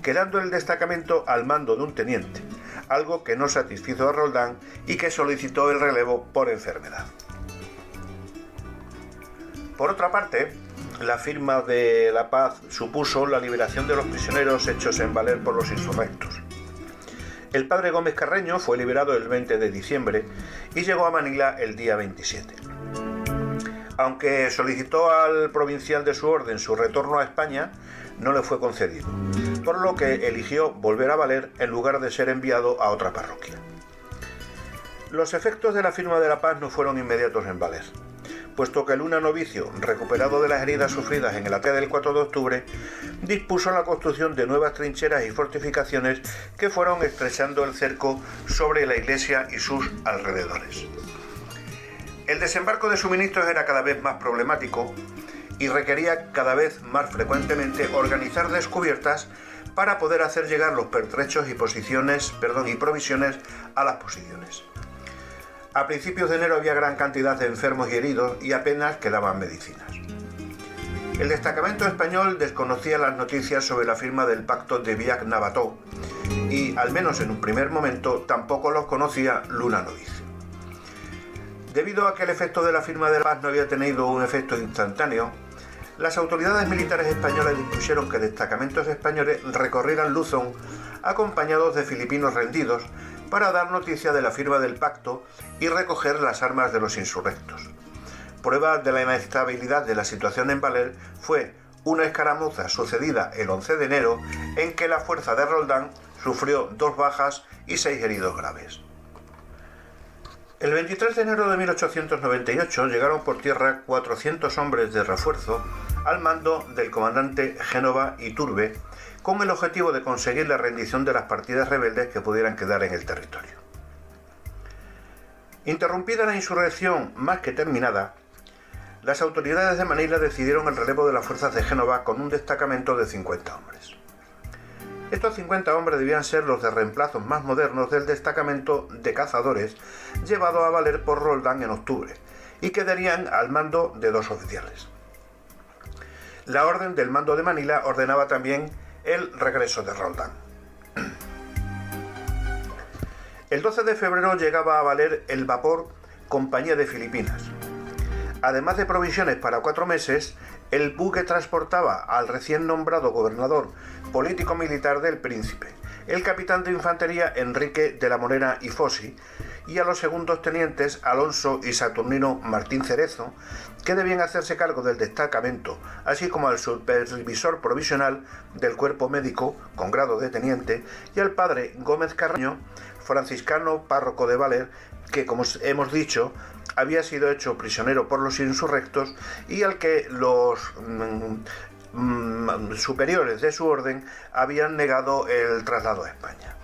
B: quedando el destacamento al mando de un teniente, algo que no satisfizo a Roldán y que solicitó el relevo por enfermedad. Por otra parte, la firma de la paz supuso la liberación de los prisioneros hechos en Valer por los insurrectos. El padre Gómez Carreño fue liberado el 20 de diciembre y llegó a Manila el día 27. Aunque solicitó al provincial de su orden su retorno a España, no le fue concedido, por lo que eligió volver a Valer en lugar de ser enviado a otra parroquia. Los efectos de la firma de la paz no fueron inmediatos en Valer, puesto que Luna Novicio, recuperado de las heridas sufridas en el ataque del 4 de octubre, dispuso la construcción de nuevas trincheras y fortificaciones que fueron estrechando el cerco sobre la iglesia y sus alrededores. El desembarco de suministros era cada vez más problemático y requería cada vez más frecuentemente organizar descubiertas para poder hacer llegar los pertrechos y provisiones a las posiciones. A principios de enero había gran cantidad de enfermos y heridos y apenas quedaban medicinas. El destacamento español desconocía las noticias sobre la firma del pacto de Biak-Nabató y, al menos en un primer momento, tampoco los conocía Luna Novicio. Debido a que el efecto de la firma de la paz no había tenido un efecto instantáneo, las autoridades militares españolas dispusieron que destacamentos españoles recorrieran Luzón acompañados de filipinos rendidos para dar noticia de la firma del pacto y recoger las armas de los insurrectos. Prueba de la inestabilidad de la situación en Valer fue una escaramuza sucedida el 11 de enero en que la fuerza de Roldán sufrió 2 bajas y 6 heridos graves. El 23 de enero de 1898 llegaron por tierra 400 hombres de refuerzo al mando del comandante Génova Iturbe, con el objetivo de conseguir la rendición de las partidas rebeldes que pudieran quedar en el territorio. Interrumpida la insurrección más que terminada, las autoridades de Manila decidieron el relevo de las fuerzas de Génova con un destacamento de 50 hombres. Estos 50 hombres debían ser los de reemplazos más modernos del destacamento de cazadores llevado a Valer por Roldán en octubre y quedarían al mando de 2 oficiales. La orden del mando de Manila ordenaba también el regreso de Roldán. El 12 de febrero llegaba a Valer el vapor Compañía de Filipinas. Además de provisiones para 4 meses, el buque transportaba al recién nombrado gobernador político-militar del Príncipe, el capitán de infantería Enrique de la Morena y Fossi, y a los segundos tenientes Alonso y Saturnino Martín Cerezo, que debían hacerse cargo del destacamento, así como al supervisor provisional del cuerpo médico, con grado de teniente, y al padre Gómez Carreño, franciscano párroco de Valer, que, como hemos dicho, había sido hecho prisionero por los insurrectos y al que los superiores de su orden habían negado el traslado a España.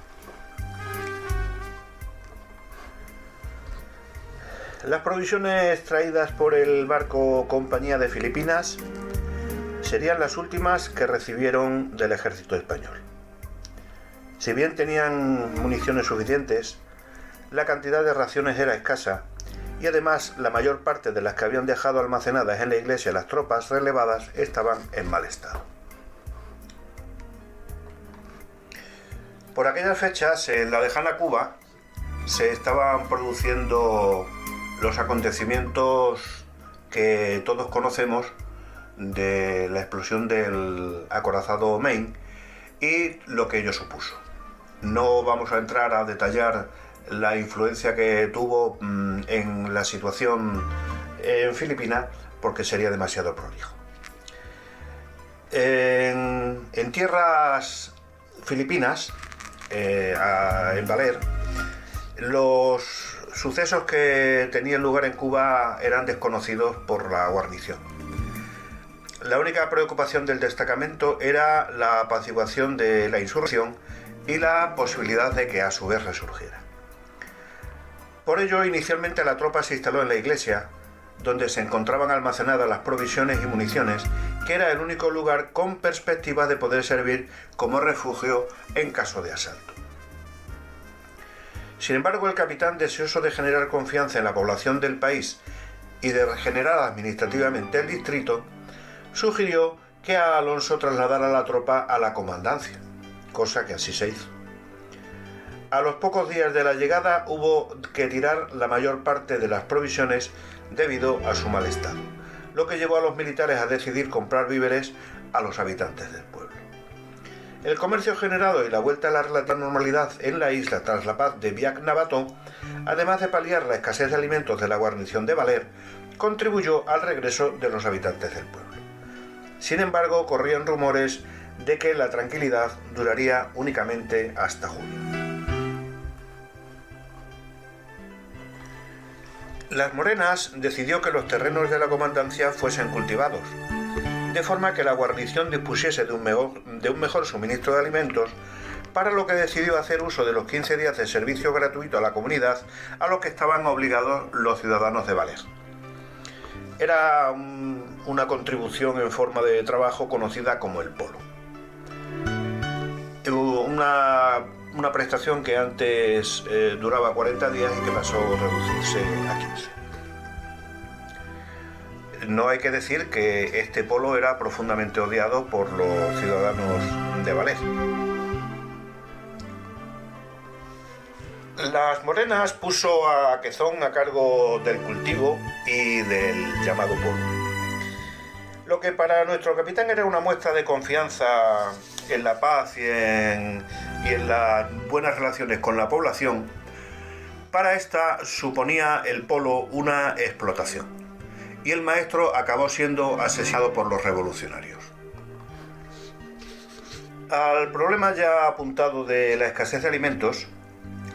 B: Las provisiones traídas por el barco Compañía de Filipinas serían las últimas que recibieron del ejército español. Si bien tenían municiones suficientes, la cantidad de raciones era escasa y además la mayor parte de las que habían dejado almacenadas en la iglesia las tropas relevadas estaban en mal estado. Por aquellas fechas, en la lejana Cuba, se estaban produciendo los acontecimientos que todos conocemos de la explosión del acorazado Maine y lo que ello supuso. No vamos a entrar a detallar la influencia que tuvo en la situación en Filipinas porque sería demasiado prolijo. En tierras filipinas, en Valer, los sucesos que tenían lugar en Cuba eran desconocidos por la guarnición. La única preocupación del destacamento era la apaciguación de la insurrección y la posibilidad de que a su vez resurgiera. Por ello, inicialmente la tropa se instaló en la iglesia, donde se encontraban almacenadas las provisiones y municiones, que era el único lugar con perspectiva de poder servir como refugio en caso de asalto. Sin embargo, el capitán, deseoso de generar confianza en la población del país y de regenerar administrativamente el distrito, sugirió que a Alonso trasladara la tropa a la comandancia, cosa que así se hizo. A los pocos días de la llegada hubo que tirar la mayor parte de las provisiones debido a su mal estado, lo que llevó a los militares a decidir comprar víveres a los habitantes del pueblo. El comercio generado y la vuelta a la relativa normalidad en la isla tras la paz de Biak-Navato, además de paliar la escasez de alimentos de la guarnición de Valer, contribuyó al regreso de los habitantes del pueblo. Sin embargo, corrían rumores de que la tranquilidad duraría únicamente hasta julio. Las Morenas decidió que los terrenos de la comandancia fuesen cultivados, de forma que la guarnición dispusiese de un mejor suministro de alimentos, para lo que decidió hacer uso de los 15 días de servicio gratuito a la comunidad a los que estaban obligados los ciudadanos de Valer. Era una contribución en forma de trabajo conocida como el polo. Una prestación que antes duraba 40 días y que pasó a reducirse a 15. No hay que decir que este polo era profundamente odiado por los ciudadanos de Valer. Las Morenas puso a Quezón a cargo del cultivo y del llamado polo. Lo que para nuestro capitán era una muestra de confianza en la paz y en las buenas relaciones con la población, para esta suponía el polo una explotación, y el maestro acabó siendo asesinado por los revolucionarios. Al problema ya apuntado de la escasez de alimentos,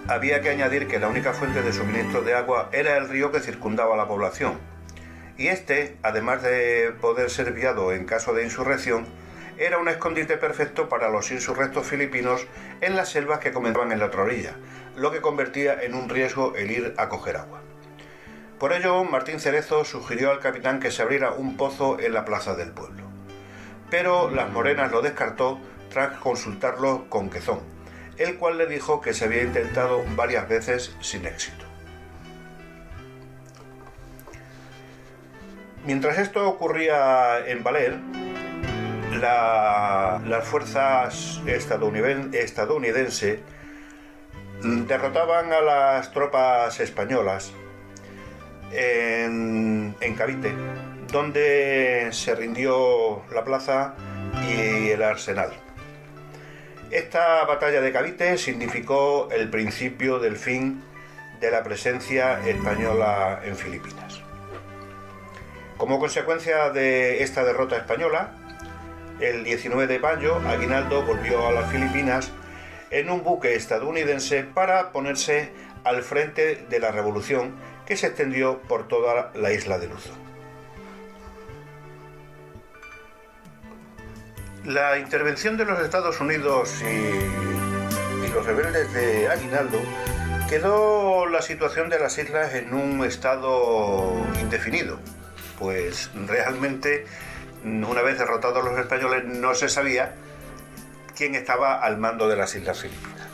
B: había que añadir que la única fuente de suministro de agua era el río que circundaba la población, y este, además de poder ser viado en caso de insurrección, era un escondite perfecto para los insurrectos filipinos en las selvas que comenzaban en la otra orilla, lo que convertía en un riesgo el ir a coger agua. Por ello, Martín Cerezo sugirió al capitán que se abriera un pozo en la plaza del pueblo, pero las Morenas lo descartó tras consultarlo con Quezón, el cual le dijo que se había intentado varias veces sin éxito. Mientras esto ocurría en Valer, las fuerzas estadounidenses derrotaban a las tropas españolas en Cavite, donde se rindió la plaza y el arsenal. Esta batalla de Cavite significó el principio del fin de la presencia española en Filipinas. Como consecuencia de esta derrota española, el 19 de mayo Aguinaldo volvió a las Filipinas en un buque estadounidense para ponerse al frente de la revolución que se extendió por toda la isla de Luzón. La intervención de los Estados Unidos y los rebeldes de Aguinaldo quedó la situación de las islas en un estado indefinido, pues realmente, una vez derrotados los españoles, no se sabía quién estaba al mando de las Islas Filipinas.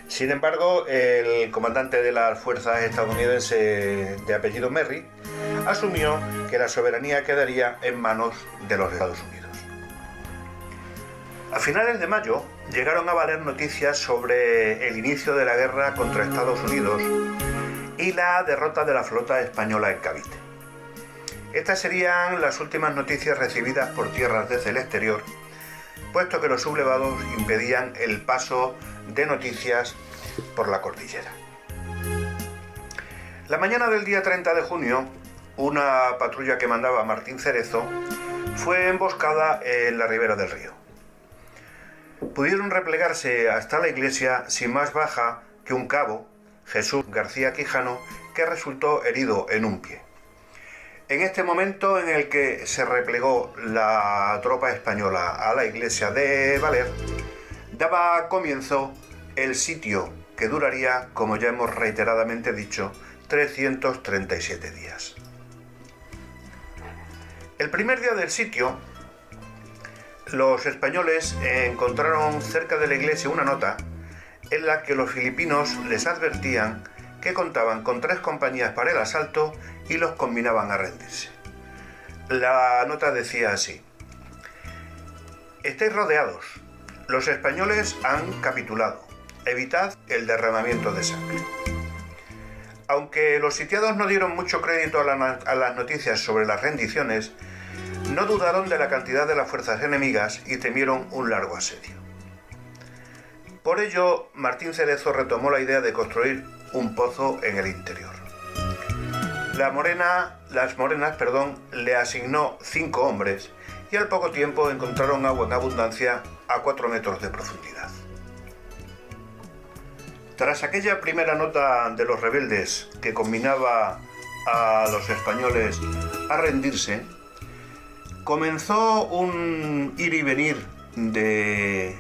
B: Sin embargo, el comandante de las fuerzas estadounidenses de apellido Merry asumió que la soberanía quedaría en manos de los Estados Unidos. A finales de mayo llegaron a valer noticias sobre el inicio de la guerra contra Estados Unidos y la derrota de la flota española en Cavite. Estas serían las últimas noticias recibidas por tierras desde el exterior, puesto que los sublevados impedían el paso de noticias por la cordillera. La mañana del día 30 de junio, una patrulla que mandaba Martín Cerezo fue emboscada en la ribera del río. Pudieron replegarse hasta la iglesia sin más baja que un cabo, Jesús García Quijano, que resultó herido en un pie. En este momento en el que se replegó la tropa española a la iglesia de Valer, daba comienzo el sitio que duraría, como ya hemos reiteradamente dicho, 337 días. El primer día del sitio, los españoles encontraron cerca de la iglesia una nota en la que los filipinos les advertían que contaban con 3 compañías para el asalto y los combinaban a rendirse. La nota decía así: estáis rodeados, los españoles han capitulado, evitad el derramamiento de sangre. Aunque los sitiados no dieron mucho crédito a las noticias sobre las rendiciones, no dudaron de la cantidad de las fuerzas enemigas y temieron un largo asedio. Por ello, Martín Cerezo retomó la idea de construir un pozo en el interior. Las Morenas le asignó 5 hombres y al poco tiempo encontraron agua en abundancia a 4 metros de profundidad. Tras aquella primera nota de los rebeldes que combinaba a los españoles a rendirse, comenzó un ir y venir de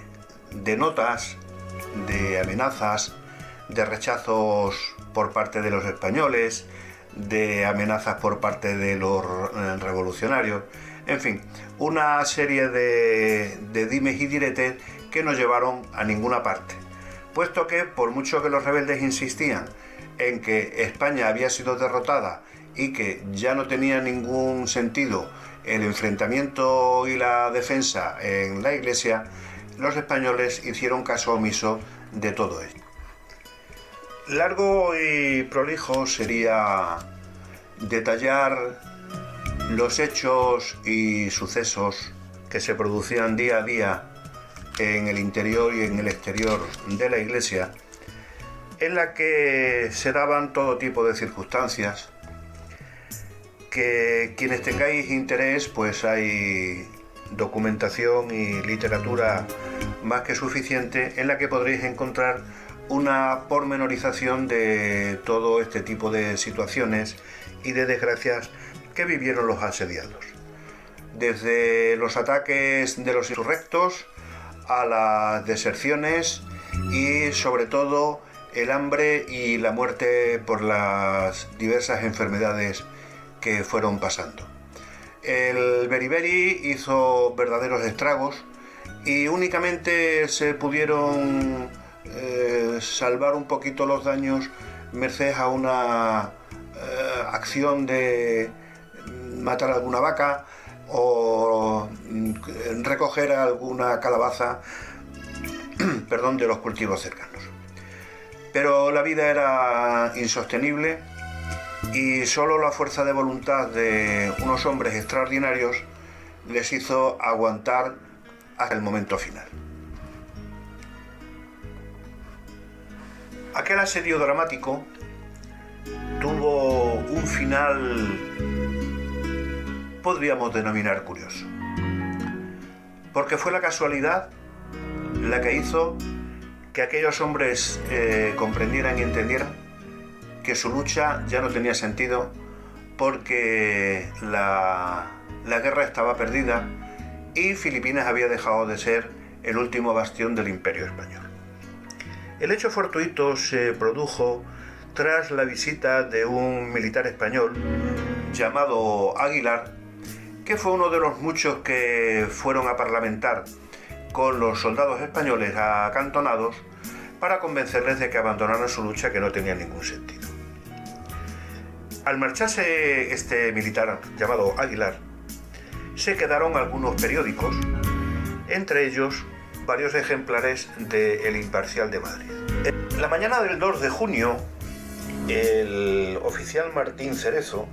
B: notas, de amenazas, de rechazos por parte de los españoles, de amenazas por parte de los revolucionarios, en fin, una serie de dimes y diretes que no llevaron a ninguna parte, puesto que por mucho que los rebeldes insistían en que España había sido derrotada y que ya no tenía ningún sentido el enfrentamiento y la defensa en la iglesia, los españoles hicieron caso omiso de todo ello. Largo y prolijo sería detallar los hechos y sucesos que se producían día a día en el interior y en el exterior de la iglesia, en la que se daban todo tipo de circunstancias, que quienes tengáis interés, pues hay documentación y literatura más que suficiente en la que podréis encontrar una pormenorización de todo este tipo de situaciones y de desgracias que vivieron los asediados. Desde los ataques de los insurrectos a las deserciones y sobre todo el hambre y la muerte por las diversas enfermedades que fueron pasando. El beriberi hizo verdaderos estragos y únicamente se pudieron salvar un poquito los daños merced a una acción de matar alguna vaca o recoger alguna calabaza de los cultivos cercanos. Pero la vida era insostenible y solo la fuerza de voluntad de unos hombres extraordinarios les hizo aguantar hasta el momento final. Aquel asedio dramático tuvo un final, podríamos denominar curioso, porque fue la casualidad la que hizo que aquellos hombres comprendieran y entendieran que su lucha ya no tenía sentido, porque la guerra estaba perdida y Filipinas había dejado de ser el último bastión del Imperio Español. El hecho fortuito se produjo tras la visita de un militar español llamado Aguilar, que fue uno de los muchos que fueron a parlamentar con los soldados españoles acantonados para convencerles de que abandonaran su lucha, que no tenía ningún sentido. Al marcharse este militar llamado Aguilar, se quedaron algunos periódicos, entre ellos varios ejemplares de El Imparcial de Madrid. La mañana del 2 de junio, el oficial Martín Cerezo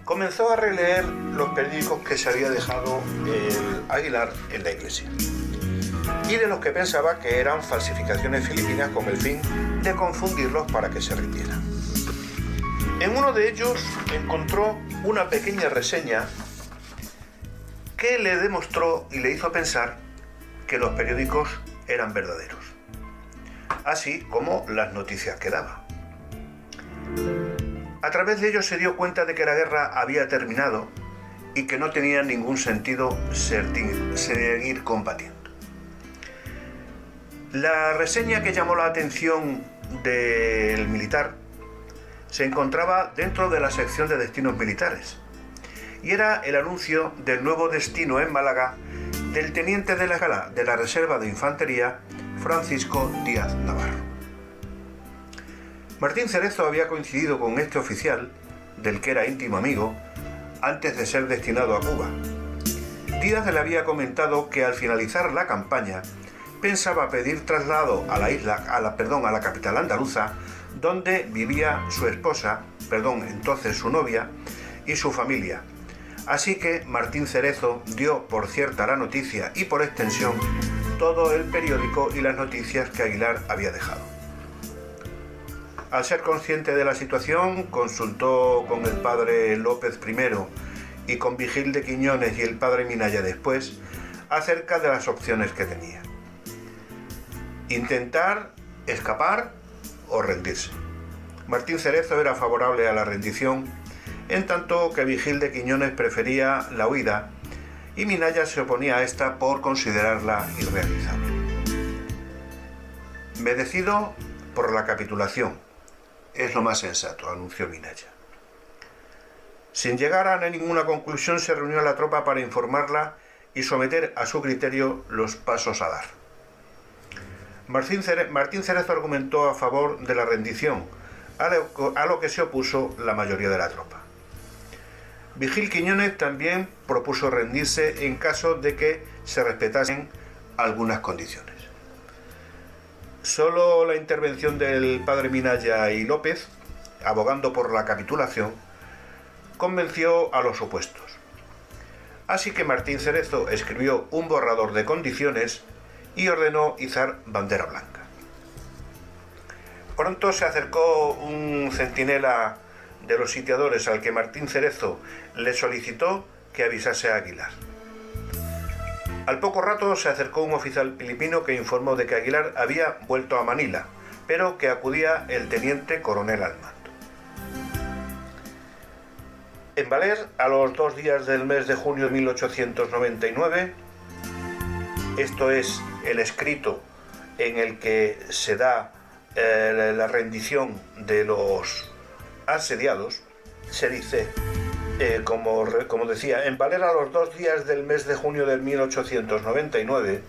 B: comenzó a releer los periódicos que se había dejado el Aguilar en la iglesia, y de los que pensaba que eran falsificaciones filipinas con el fin de confundirlos para que se rindieran. En uno de ellos encontró una pequeña reseña que le demostró y le hizo pensar que los periódicos eran verdaderos, así como las noticias que daba. A través de ello se dio cuenta de que la guerra había terminado y que no tenía ningún sentido seguir combatiendo. La reseña que llamó la atención del militar se encontraba dentro de la sección de destinos militares, y era el anuncio del nuevo destino en Málaga del teniente de la escala de la Reserva de Infantería, Francisco Díaz Navarro. Martín Cerezo había coincidido con este oficial, del que era íntimo amigo, antes de ser destinado a Cuba. Díaz le había comentado que al finalizar la campaña pensaba pedir traslado a la capital andaluza, donde vivía su esposa, entonces su novia, y su familia. Así que Martín Cerezo dio por cierta la noticia y por extensión todo el periódico y las noticias que Aguilar había dejado. Al ser consciente de la situación, consultó con el padre López primero y con Vigil de Quiñones y el padre Minaya después acerca de las opciones que tenía: intentar escapar o rendirse. Martín Cerezo era favorable a la rendición, en tanto que Vigil de Quiñones prefería la huida y Minaya se oponía a esta por considerarla irrealizable. Me decido por la capitulación, es lo más sensato, anunció Minaya. Sin llegar a ninguna conclusión, se reunió la tropa para informarla y someter a su criterio los pasos a dar. Martín Cerezo argumentó a favor de la rendición, a lo que se opuso la mayoría de la tropa. Vigil Quiñones también propuso rendirse en caso de que se respetasen algunas condiciones. Solo la intervención del padre Minaya y López, abogando por la capitulación, convenció a los opuestos. Así que Martín Cerezo escribió un borrador de condiciones y ordenó izar bandera blanca. Pronto se acercó un centinela de los sitiadores al que Martín Cerezo le solicitó que avisase a Aguilar. Al poco rato se acercó un oficial filipino que informó de que Aguilar había vuelto a Manila, pero que acudía el teniente coronel al mando. En Valer, a los 2 días del mes de junio de 1899, esto es el escrito en el que se da la rendición de los asediados, se dice, como decía, en Valer, a los 2 días del mes de junio de 1899,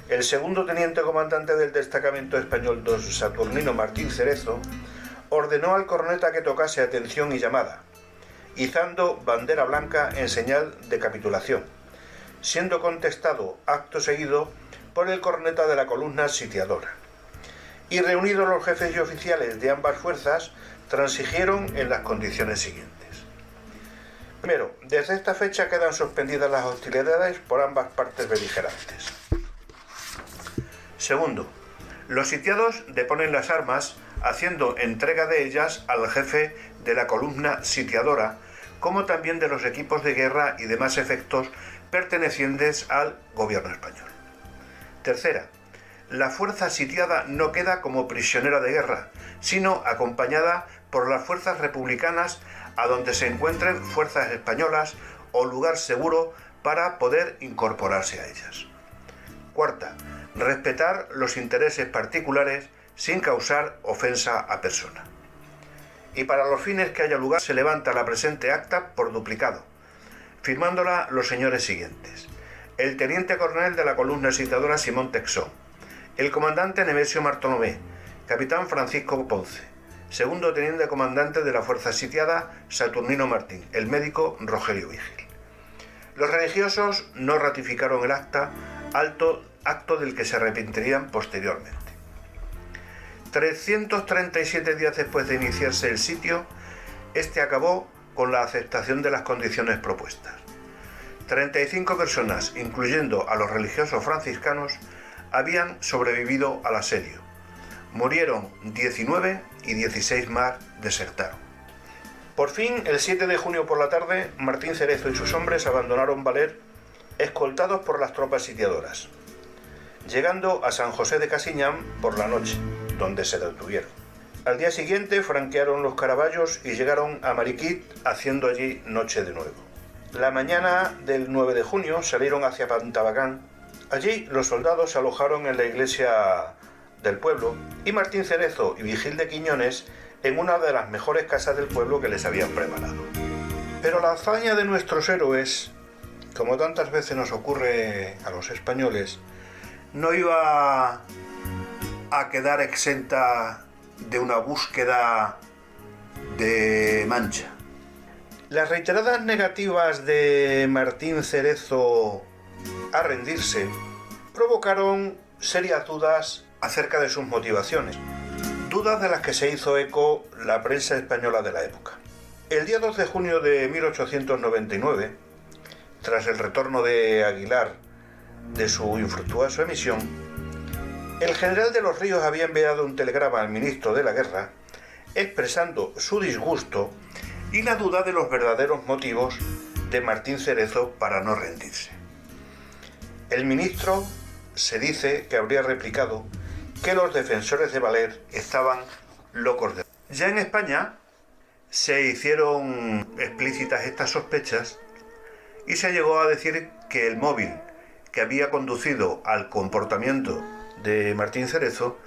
B: el segundo teniente comandante del destacamento español don Saturnino Martín Cerezo ordenó al corneta que tocase atención y llamada, izando bandera blanca en señal de capitulación, siendo contestado acto seguido por el corneta de la columna sitiadora. Y reunidos los jefes y oficiales de ambas fuerzas, transigieron en las condiciones siguientes. Primero, desde esta fecha quedan suspendidas las hostilidades por ambas partes beligerantes. Segundo, Los sitiados deponen las armas, haciendo entrega de ellas al jefe de la columna sitiadora, como también de los equipos de guerra y demás efectos pertenecientes al gobierno español. Tercera, la fuerza sitiada no queda como prisionera de guerra, sino acompañada por las fuerzas republicanas a donde se encuentren fuerzas españolas o lugar seguro para poder incorporarse a ellas. Cuarta, respetar los intereses particulares sin causar ofensa a persona. Y para los fines que haya lugar se levanta la presente acta por duplicado, firmándola los señores siguientes: el teniente coronel de la columna sitiadora Simón Texón, el comandante Nemesio Martolomé, capitán Francisco Ponce, segundo teniente comandante de la fuerza sitiada Saturnino Martín, el médico Rogelio Vigil. Los religiosos no ratificaron el acta, acto del que se arrepentirían posteriormente. 337 días después de iniciarse el sitio, este acabó con la aceptación de las condiciones propuestas. 35 personas, incluyendo a los religiosos franciscanos, habían sobrevivido al asedio. Murieron 19 y 16 más desertaron. Por fin, el 7 de junio por la tarde, Martín Cerezo y sus hombres abandonaron Valer, escoltados por las tropas sitiadoras, llegando a San José de Casiñán por la noche, donde se detuvieron. Al día siguiente franquearon los Caraballos y llegaron a Mariquit, haciendo allí noche de nuevo. La mañana del 9 de junio salieron hacia Pantabacán. Allí los soldados se alojaron en la iglesia del pueblo y Martín Cerezo y Vigil de Quiñones en una de las mejores casas del pueblo que les habían preparado. Pero la hazaña de nuestros héroes, como tantas veces nos ocurre a los españoles, no iba a quedar exenta de una búsqueda de mancha. Las reiteradas negativas de Martín Cerezo a rendirse provocaron serias dudas acerca de sus motivaciones, dudas de las que se hizo eco la prensa española de la época. El día 2 de junio de 1899, tras el retorno de Aguilar de su infructuosa misión, el general de los Ríos había enviado un telegrama al ministro de la Guerra expresando su disgusto y la duda de los verdaderos motivos de Martín Cerezo para no rendirse. El ministro se dice que habría replicado que los defensores de Valer estaban locos de... Ya en España se hicieron explícitas estas sospechas y se llegó a decir que el móvil que había conducido al comportamiento de Martín Cerezo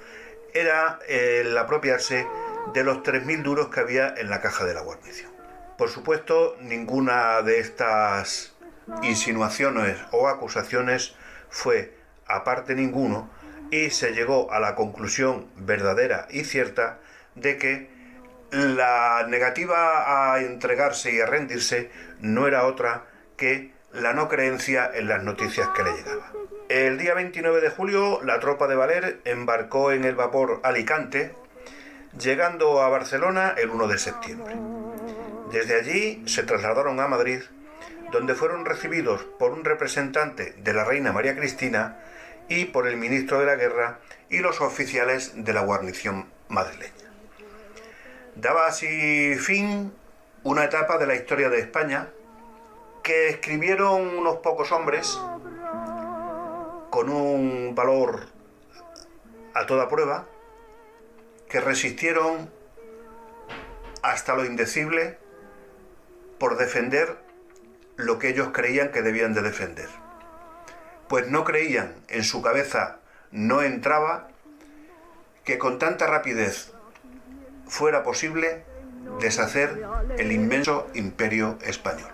B: era el apropiarse de los 3.000 duros que había en la caja de la guarnición. Por supuesto, ninguna de estas insinuaciones o acusaciones fue a parte ninguno y se llegó a la conclusión verdadera y cierta de que la negativa a entregarse y a rendirse no era otra que la no creencia en las noticias que le llegaban. El día 29 de julio la tropa de Valer embarcó en el vapor Alicante, llegando a Barcelona el 1 de septiembre. Desde allí se trasladaron a Madrid, donde fueron recibidos por un representante de la reina María Cristina y por el ministro de la Guerra y los oficiales de la guarnición madrileña. Daba así fin una etapa de la historia de España que escribieron unos pocos hombres con un valor a toda prueba, que resistieron hasta lo indecible por defender lo que ellos creían que debían de defender. Pues no creían, en su cabeza no entraba, que con tanta rapidez fuera posible deshacer el inmenso imperio español.